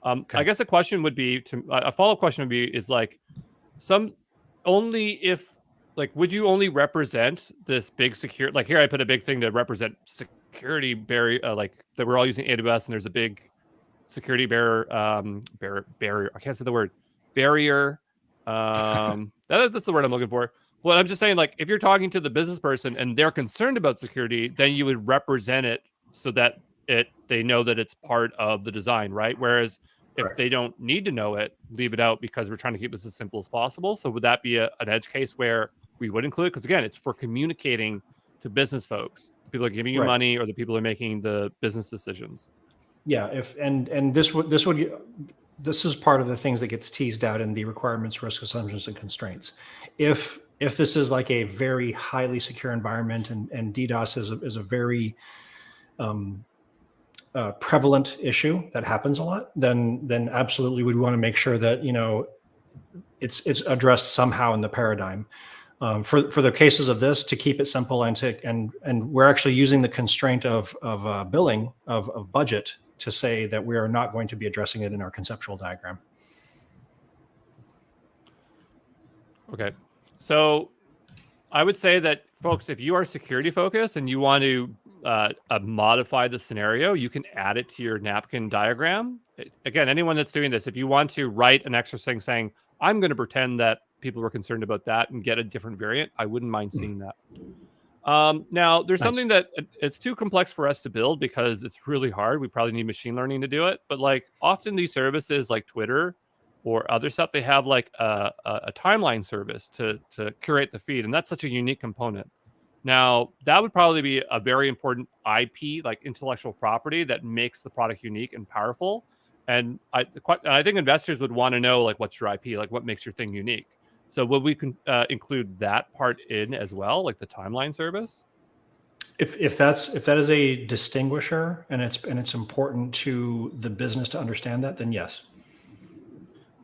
I guess a question would be a follow-up question would be is like only if like would you only represent this big secure, like here I put a big thing to represent security barrier, like that we're all using AWS and there's a big security barrier. I can't say the word barrier. That's the word I'm looking for. But I'm just saying, like, if you're talking to the business person and they're concerned about security, then you would represent it so that they know that it's part of the design, right? Whereas if they don't need to know it, leave it out because we're trying to keep this as simple as possible. So would that be an edge case where we would include it? Because again, it's for communicating to business folks, the people are giving you money or the people are making the business decisions. Yeah, this is part of the things that gets teased out in the requirements, risk assumptions, and constraints. If this is like a very highly secure environment and DDoS is a very prevalent issue that happens a lot, then absolutely we'd want to make sure that it's addressed somehow in the paradigm. For the cases of this, to keep it simple and we're actually using the constraint of billing of budget to say that we are not going to be addressing it in our conceptual diagram. Okay, so I would say that folks, if you are security focused and you want to modify the scenario, you can add it to your napkin diagram. Again, anyone that's doing this, if you want to write an extra thing saying, I'm going to pretend that people were concerned about that and get a different variant, I wouldn't mind seeing that. Now, there's something that it's too complex for us to build because it's really hard. We probably need machine learning to do it. But like often these services like Twitter or other stuff, they have like a timeline service to curate the feed. And that's such a unique component. Now, that would probably be a very important IP, like intellectual property that makes the product unique and powerful. And I think investors would want to know, like, what's your IP? Like, what makes your thing unique? So would we include that part in as well, like the timeline service? If that is a distinguisher and it's important to the business to understand that, then yes.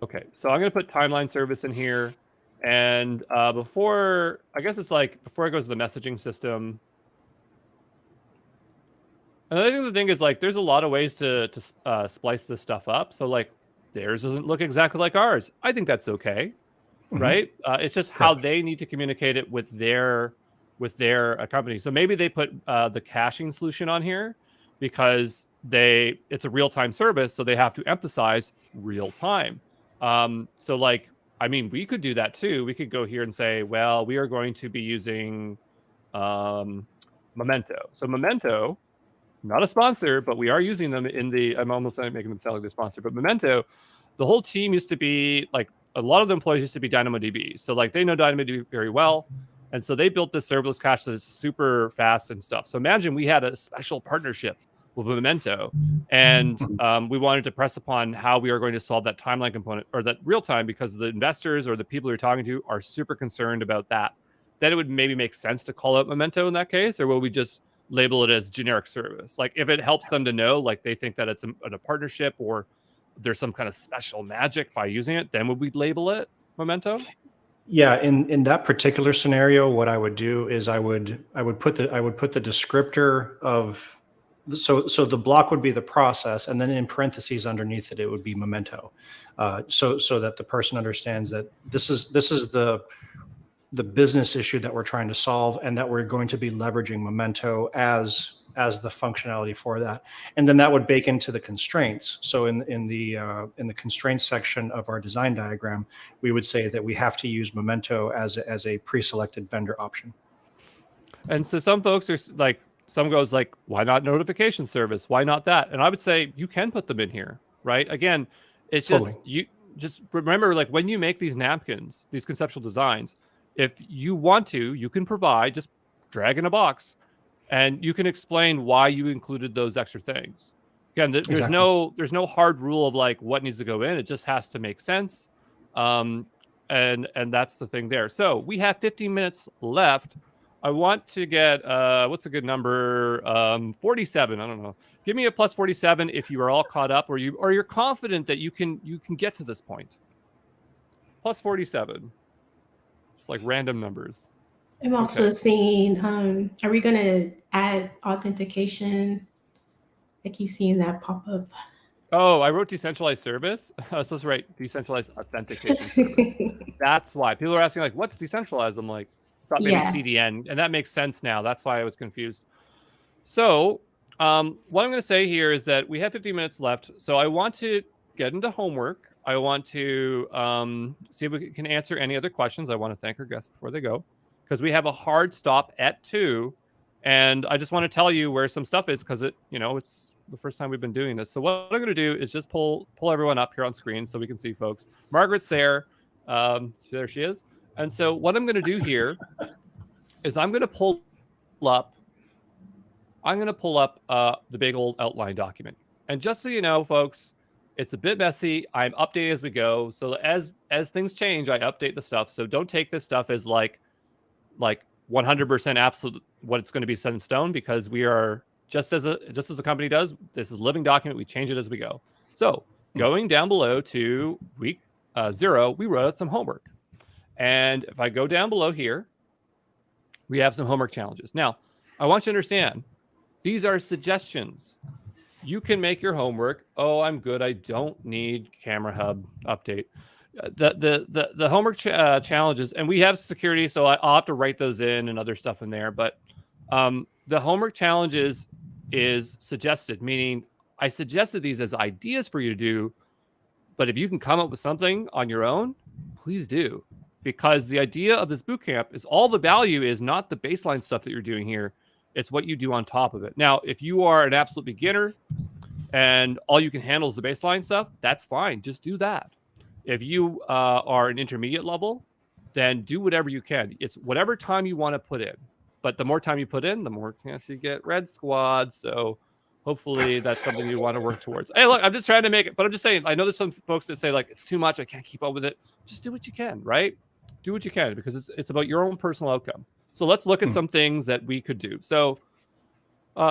Okay, so I'm going to put timeline service in here. And before it goes to the messaging system. Another thing is like, there's a lot of ways to splice this stuff up. So like theirs doesn't look exactly like ours. I think that's okay, right? It's just how they need to communicate it with their company. So maybe they put the caching solution on here because it's a real-time service, so they have to emphasize real time. So like, I mean, we could do that too. We could go here and say, well, we are going to be using Memento. So Memento, not a sponsor, but we are using them I'm almost making them sound like the sponsor, but Memento, the whole team used to be like, a lot of the employees used to be DynamoDB. So like they know DynamoDB very well. And so they built this serverless cache that's super fast and stuff. So imagine we had a special partnership with Memento and we wanted to press upon how we are going to solve that timeline component or that real time because the investors or the people you're talking to are super concerned about that. Then it would maybe make sense to call out Memento in that case, or will we just label it as generic service? Like if it helps them to know, like they think that it's a partnership or there's some kind of special magic by using it, then would we label it Memento? Yeah, in that particular scenario, what I would do is I would put the descriptor of so the block would be the process, and then in parentheses underneath it would be Memento, so that the person understands that this is the business issue that we're trying to solve, and that we're going to be leveraging Memento as the functionality for that, and then that would bake into the constraints. So in the constraints section of our design diagram, we would say that we have to use Memento as a pre-selected vendor option. And so some folks are like, some goes like, why not notification service? Why not that? And I would say you can put them in here, right? Again, it's just you just remember, like when you make these napkins, these conceptual designs, if you want to, you can provide, just drag in a box. And you can explain why you included those extra things. Again, there's no hard rule of like what needs to go in. It just has to make sense. and that's the thing there. So we have 15 minutes left. I want to get what's a good number? 47. I don't know. Give me a plus 47 if you are all caught up, or you're confident that you can get to this point. Plus 47. It's like random numbers. I'm also seeing, are we going to add authentication? I keep seeing that pop up. Oh, I wrote decentralized service. I was supposed to write decentralized authentication service. That's why. People are asking, like, what's decentralized? I'm like, thought maybe CDN. And that makes sense now. That's why I was confused. So what I'm going to say here is that we have 15 minutes left. So I want to get into homework. I want to see if we can answer any other questions. I want to thank our guests before they go, because we have a hard stop at 2. And I just want to tell you where some stuff is, because it's the first time we've been doing this. So what I'm going to do is just pull everyone up here on screen so we can see folks. Margaret's there. There she is. And so what I'm going to do here is I'm going to pull up the big old outline document. And just so you know, folks, it's a bit messy. I'm updating as we go. So as things change, I update the stuff. So don't take this stuff as like 100% absolute what it's going to be set in stone, because we are just as a company does. This is a living document. We change it as we go. So going down below to week 0, we wrote out some homework. And if I go down below here, we have some homework challenges. Now, I want you to understand, these are suggestions. You can make your homework. Oh, I'm good. I don't need Camera Hub update. The homework challenges, and we have security, so I'll have to write those in and other stuff in there. But the homework challenges is suggested, meaning I suggested these as ideas for you to do. But if you can come up with something on your own, please do. Because the idea of this bootcamp is all the value is not the baseline stuff that you're doing here. It's what you do on top of it. Now, if you are an absolute beginner and all you can handle is the baseline stuff, that's fine. Just do that. If you are an intermediate level, then do whatever you can. It's whatever time you want to put in. But the more time you put in, the more chance you get red squad. So hopefully that's something you want to work towards. Hey, look, I'm just trying to make it. But I'm just saying, I know there's some folks that say, like, it's too much. I can't keep up with it. Just do what you can, right? Do what you can, because it's about your own personal outcome. So let's look at some things that we could do. So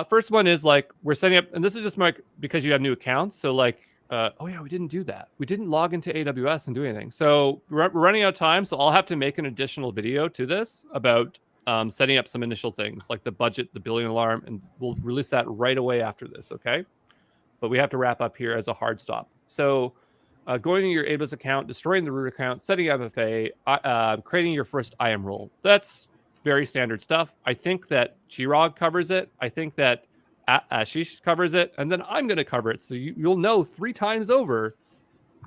first one is, like, we're setting up, and this is just because you have new accounts. So like, oh yeah, we didn't do that. We didn't log into AWS and do anything. So we're running out of time. So I'll have to make an additional video to this about setting up some initial things like the budget, the billing alarm, and we'll release that right away after this. Okay. But we have to wrap up here as a hard stop. So going to your AWS account, destroying the root account, setting up FA, creating your first IAM role. That's very standard stuff. I think that Chirag covers it. I think that Ashish covers it. And then I'm going to cover it. So you'll know 3 times over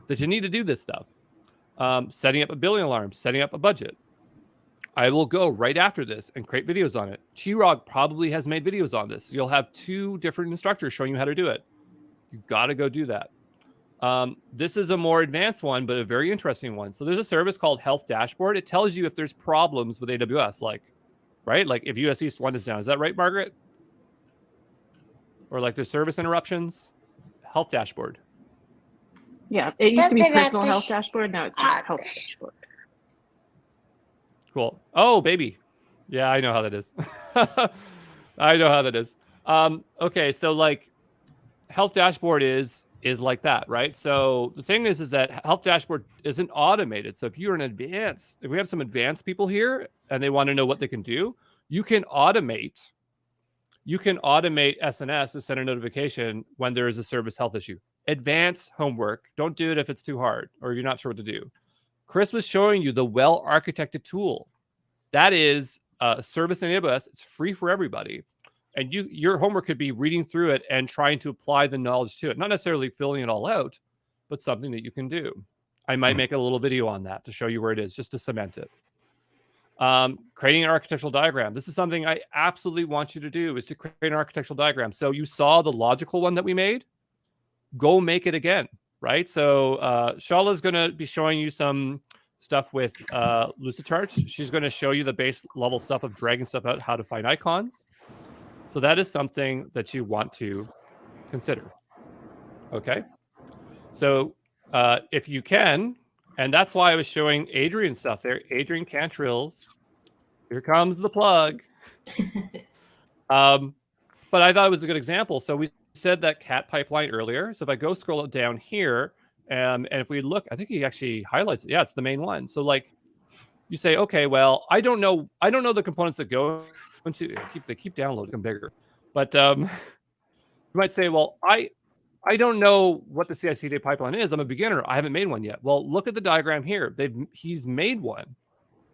that you need to do this stuff. Setting up a billing alarm, setting up a budget. I will go right after this and create videos on it. Chirag probably has made videos on this. You'll have 2 different instructors showing you how to do it. You've got to go do that. This is a more advanced one, but a very interesting one. So there's a service called Health Dashboard. It tells you if there's problems with AWS, right? Like if US East 1 is down. Is that right, Margaret? Or like there's service interruptions? Health Dashboard. Yeah, it used to be Personal Health Dashboard. Now it's just Health Dashboard. Cool. Oh, baby. Yeah, I know how that is. I know how that is. Okay, so like Health Dashboard is like that, right? So the thing is that Health Dashboard isn't automated. So if you're if we have some advanced people here and they want to know what they can do, you can automate SNS to send a notification when there is a service health issue. Advanced homework. Don't do it if it's too hard or you're not sure what to do. Chris was showing you the well-architected tool. That is a service in AWS. It's free for everybody. And your homework could be reading through it and trying to apply the knowledge to it. Not necessarily filling it all out, but something that you can do. I might make a little video on that to show you where it is, just to cement it. Creating an architectural diagram. This is something I absolutely want you to do, is to create an architectural diagram. So you saw the logical one that we made. Go make it again, right? So Shala's going to be showing you some stuff with Lucidcharts. She's going to show you the base level stuff of dragging stuff out, how to find icons. So that is something that you want to consider. Okay. So if you can, And that's why I was showing Adrian stuff there. Adrian Cantrell's. Here comes the plug. But I thought it was a good example. So we said that cat pipeline earlier. So if I go scroll it down here, and if we look, I think he actually highlights it. Yeah, it's the main one. So like you say, okay, well, I don't know the components that go into they keep downloading them bigger. But you might say, well, I don't know what the CI/CD pipeline is. I'm a beginner. I haven't made one yet. Well, look at the diagram here. He's made one.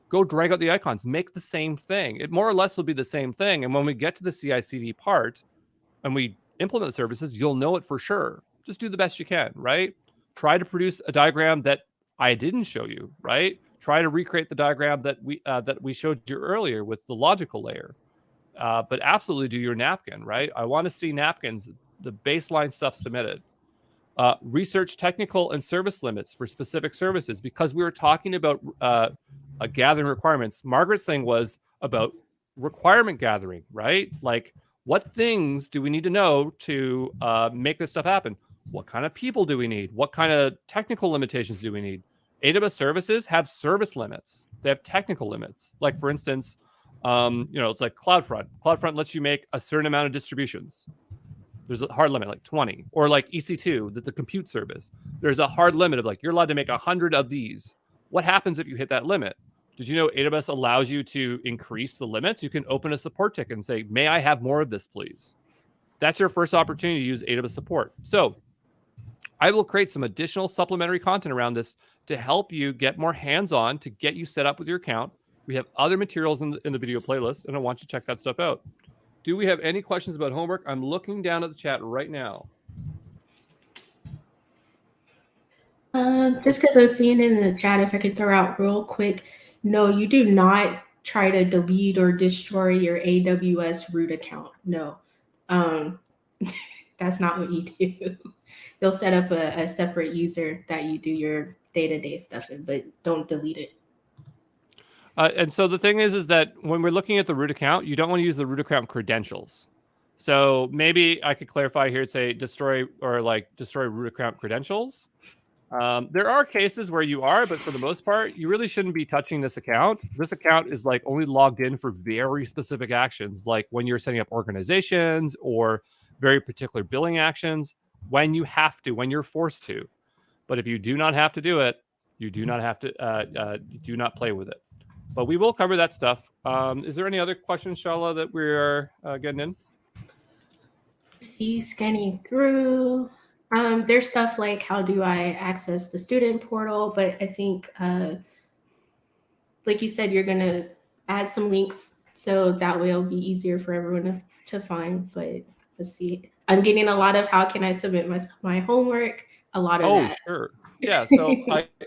Go drag out the icons, make the same thing. It more or less will be the same thing. And when we get to the CI/CD part and we implement the services, you'll know it for sure. Just do the best you can, right? Try to produce a diagram that I didn't show you, right? Try to recreate the diagram that we showed you earlier with the logical layer. But absolutely do your napkin, right? I want to see napkins, the baseline stuff submitted. Research technical and service limits for specific services, because we were talking about gathering requirements. Margaret's thing was about requirement gathering, right? Like, what things do we need to know to make this stuff happen? What kind of people do we need? What kind of technical limitations do we need? AWS services have service limits. They have technical limits. Like, for instance, it's like CloudFront. CloudFront lets you make a certain amount of distributions. There's a hard limit, like 20. Or like EC2, the compute service. There's a hard limit of like, you're allowed to make 100 of these. What happens if you hit that limit? Did you know AWS allows you to increase the limits? You can open a support ticket and say, may I have more of this, please? That's your first opportunity to use AWS support. So I will create some additional supplementary content around this to help you get more hands-on, to get you set up with your account. We have other materials in the video playlist, and I want you to check that stuff out. Do we have any questions about homework? I'm looking down at the chat right now. Just because I'm seeing it in the chat, if I could throw out real quick, no, you do not try to delete or destroy your AWS root account. No, that's not what you do. You'll set up a separate user that you do your day-to-day stuff in, but don't delete it. And so the thing is that when we're looking at the root account, you don't want to use the root account credentials. So maybe I could clarify here, say destroy root account credentials. There are cases where you are, but for the most part, you really shouldn't be touching this account. This account is like only logged in for very specific actions, like when you're setting up organizations or very particular billing actions, when you have to, when you're forced to. But if you do not have to do it, you do not have to, you do not play with it. But we will cover that stuff. Is there any other questions, Shala, that we're getting in? See, scanning through. There's stuff like, how do I access the student portal? But I think, like you said, you're going to add some links so that way it'll be easier for everyone to find. But let's see. I'm getting a lot of how can I submit my homework? A lot of that. Oh, sure. Yeah. So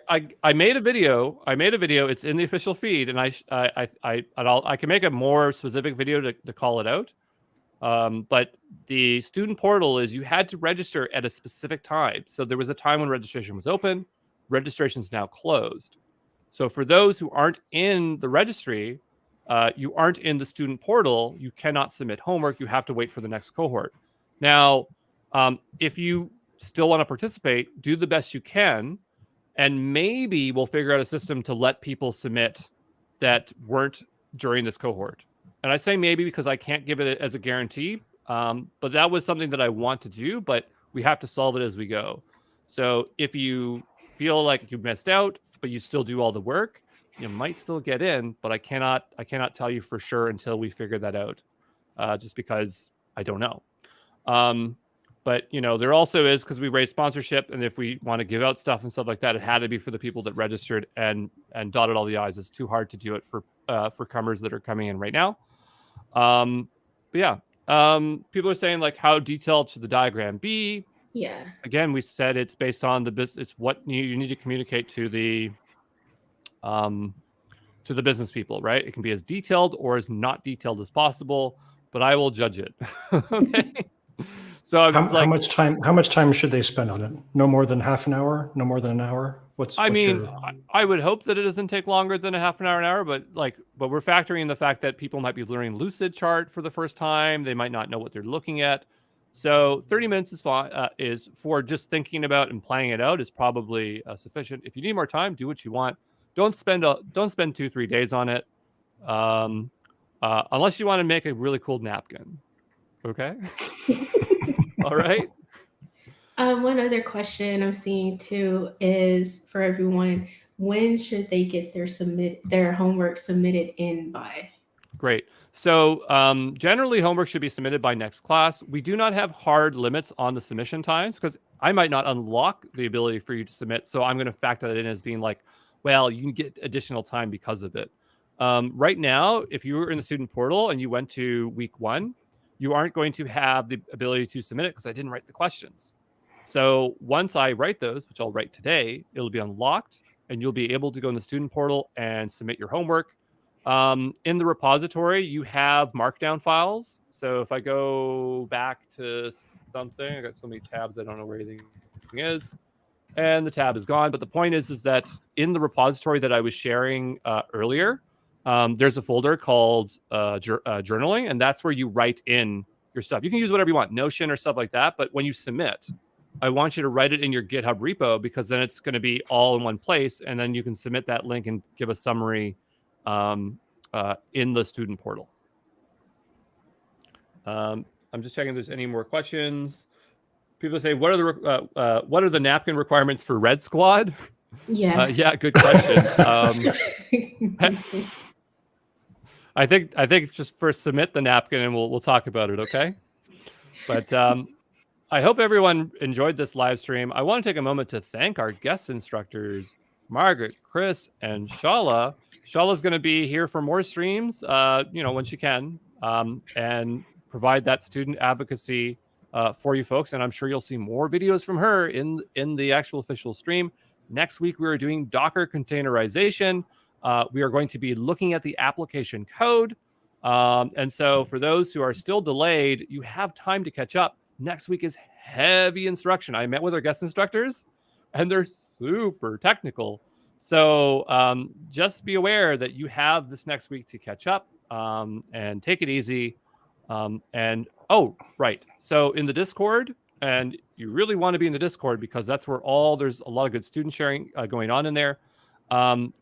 I made a video. It's in the official feed, and I can make a more specific video to call it out. But the student portal is you had to register at a specific time. So there was a time when registration was open. Registration is now closed. So for those who aren't in the registry, you aren't in the student portal, you cannot submit homework. You have to wait for the next cohort. Now, if you still want to participate, do the best you can. And maybe we'll figure out a system to let people submit that weren't during this cohort. And I say maybe because I can't give it as a guarantee, but that was something that I want to do, but we have to solve it as we go. So if you feel like you missed out, but you still do all the work, you might still get in, but I cannot tell you for sure until we figure that out, just because I don't know. But, there also is, because we raise sponsorship, and if we want to give out stuff and stuff like that, it had to be for the people that registered and dotted all the I's. It's too hard to do it for comers that are coming in right now. But yeah, people are saying, like, how detailed should the diagram be? Yeah. Again, we said it's based on the business. It's what you need to communicate to the business people, right? It can be as detailed or as not detailed as possible, but I will judge it. Okay. So I'm how much time should they spend on it? No more than half an hour? No more than an hour? I would hope that it doesn't take longer than a half an hour, but we're factoring in the fact that people might be learning Lucidchart for the first time. They might not know what they're looking at. So 30 minutes is fine. Is for just thinking about and planning it out is probably sufficient. If you need more time, do what you want. Don't spend 2-3 days on it, unless you want to make a really cool napkin. Okay. All right. One other question I'm seeing too is for everyone, when should they get their homework submitted in by? Great. So generally, homework should be submitted by next class. We do not have hard limits on the submission times because I might not unlock the ability for you to submit. So I'm going to factor that in as being like, well, you can get additional time because of it. Right now, if you were in the student portal and you went to week 1, you aren't going to have the ability to submit it because I didn't write the questions. So once I write those, which I'll write today, it'll be unlocked and you'll be able to go in the student portal and submit your homework. In the repository, you have markdown files. So if I go back to something, I got so many tabs, I don't know where anything is. And the tab is gone. But the point is that in the repository that I was sharing earlier, there's a folder called journaling, and that's where you write in your stuff. You can use whatever you want, Notion or stuff like that. But when you submit, I want you to write it in your GitHub repo because then it's going to be all in one place. And then you can submit that link and give a summary in the student portal. I'm just checking if there's any more questions. People say, what are the napkin requirements for Red Squad? Yeah. Yeah, good question. I think just first submit the napkin and we'll talk about it, okay? But I hope everyone enjoyed this live stream. I want to take a moment to thank our guest instructors, Margaret, Chris, and Shala. Shala's going to be here for more streams, when she can, and provide that student advocacy for you folks. And I'm sure you'll see more videos from her in the actual official stream. Next week, we are doing Docker containerization. We are going to be looking at the application code. And so for those who are still delayed, you have time to catch up. Next week is heavy instruction. I met with our guest instructors, and they're super technical. So just be aware that you have this next week to catch up and take it easy. Right. So in the Discord, and you really want to be in the Discord because that's where there's a lot of good student sharing going on in there.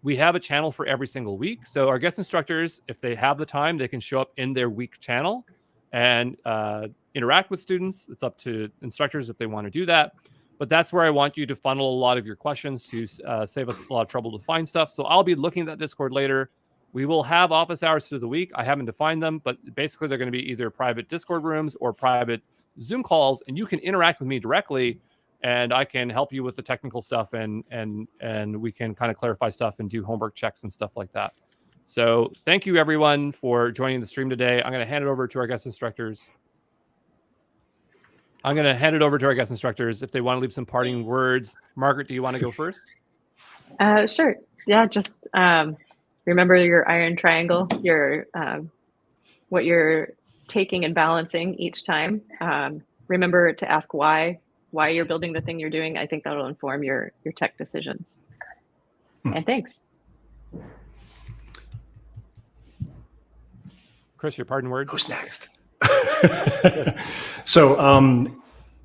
We have a channel for every single week. So our guest instructors, if they have the time, they can show up in their week channel and interact with students. It's up to instructors if they want to do that. But that's where I want you to funnel a lot of your questions to save us a lot of trouble to find stuff. So I'll be looking at that Discord later. We will have office hours through the week. I haven't defined them, but basically they're going to be either private Discord rooms or private Zoom calls, and you can interact with me directly, and I can help you with the technical stuff, and we can kind of clarify stuff and do homework checks and stuff like that. So thank you, everyone, for joining the stream today. I'm going to hand it over to our guest instructors. If they want to leave some parting words. Margaret, do you want to go first? Sure. Yeah, just remember your iron triangle, your what you're taking and balancing each time. Remember to ask why you're building the thing you're doing. I think that'll inform your tech decisions. And thanks. Chris, your parting words? Who's next? So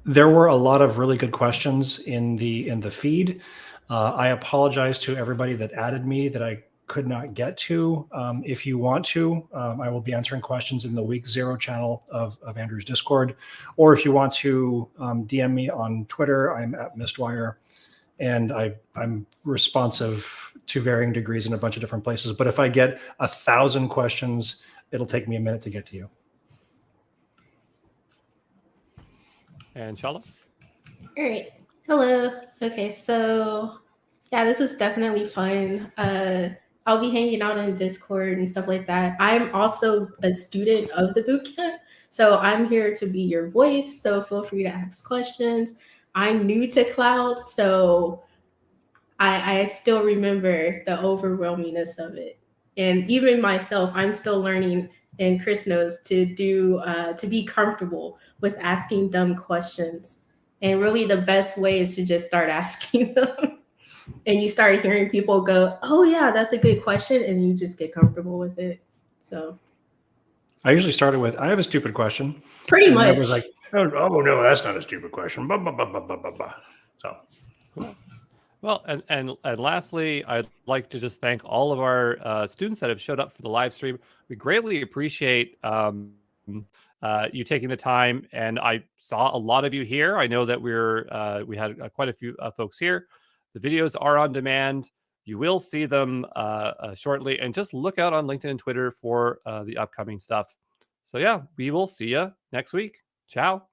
there were a lot of really good questions in the feed. I apologize to everybody that added me that I could not get to. If you want to, I will be answering questions in the week 0 channel of Andrew's Discord. Or if you want to DM me on Twitter, I'm at Mistwire. And I'm responsive to varying degrees in a bunch of different places. But if I get 1,000 questions, it'll take me a minute to get to you. And Shala? All right. Hello. Okay, so yeah, this was definitely fun. I'll be hanging out in Discord and stuff like that. I'm also a student of the bootcamp, so I'm here to be your voice. So feel free to ask questions. I'm new to cloud, so I still remember the overwhelmingness of it. And even myself, I'm still learning, and Chris knows, to be comfortable with asking dumb questions. And really the best way is to just start asking them. And you start hearing people go, oh yeah, that's a good question. And you just get comfortable with it. So I usually started with, I have a stupid question. Pretty And much. I was like, oh no, that's not a stupid question. Blah, blah, blah, blah, blah, blah, blah. So Cool. Well, and lastly, I'd like to just thank all of our students that have showed up for the live stream. We greatly appreciate you taking the time, and I saw a lot of you here. I know that we had quite a few folks here. The videos are on demand. You will see them shortly, and just look out on LinkedIn and Twitter for the upcoming stuff. So yeah, we will see you next week. Ciao.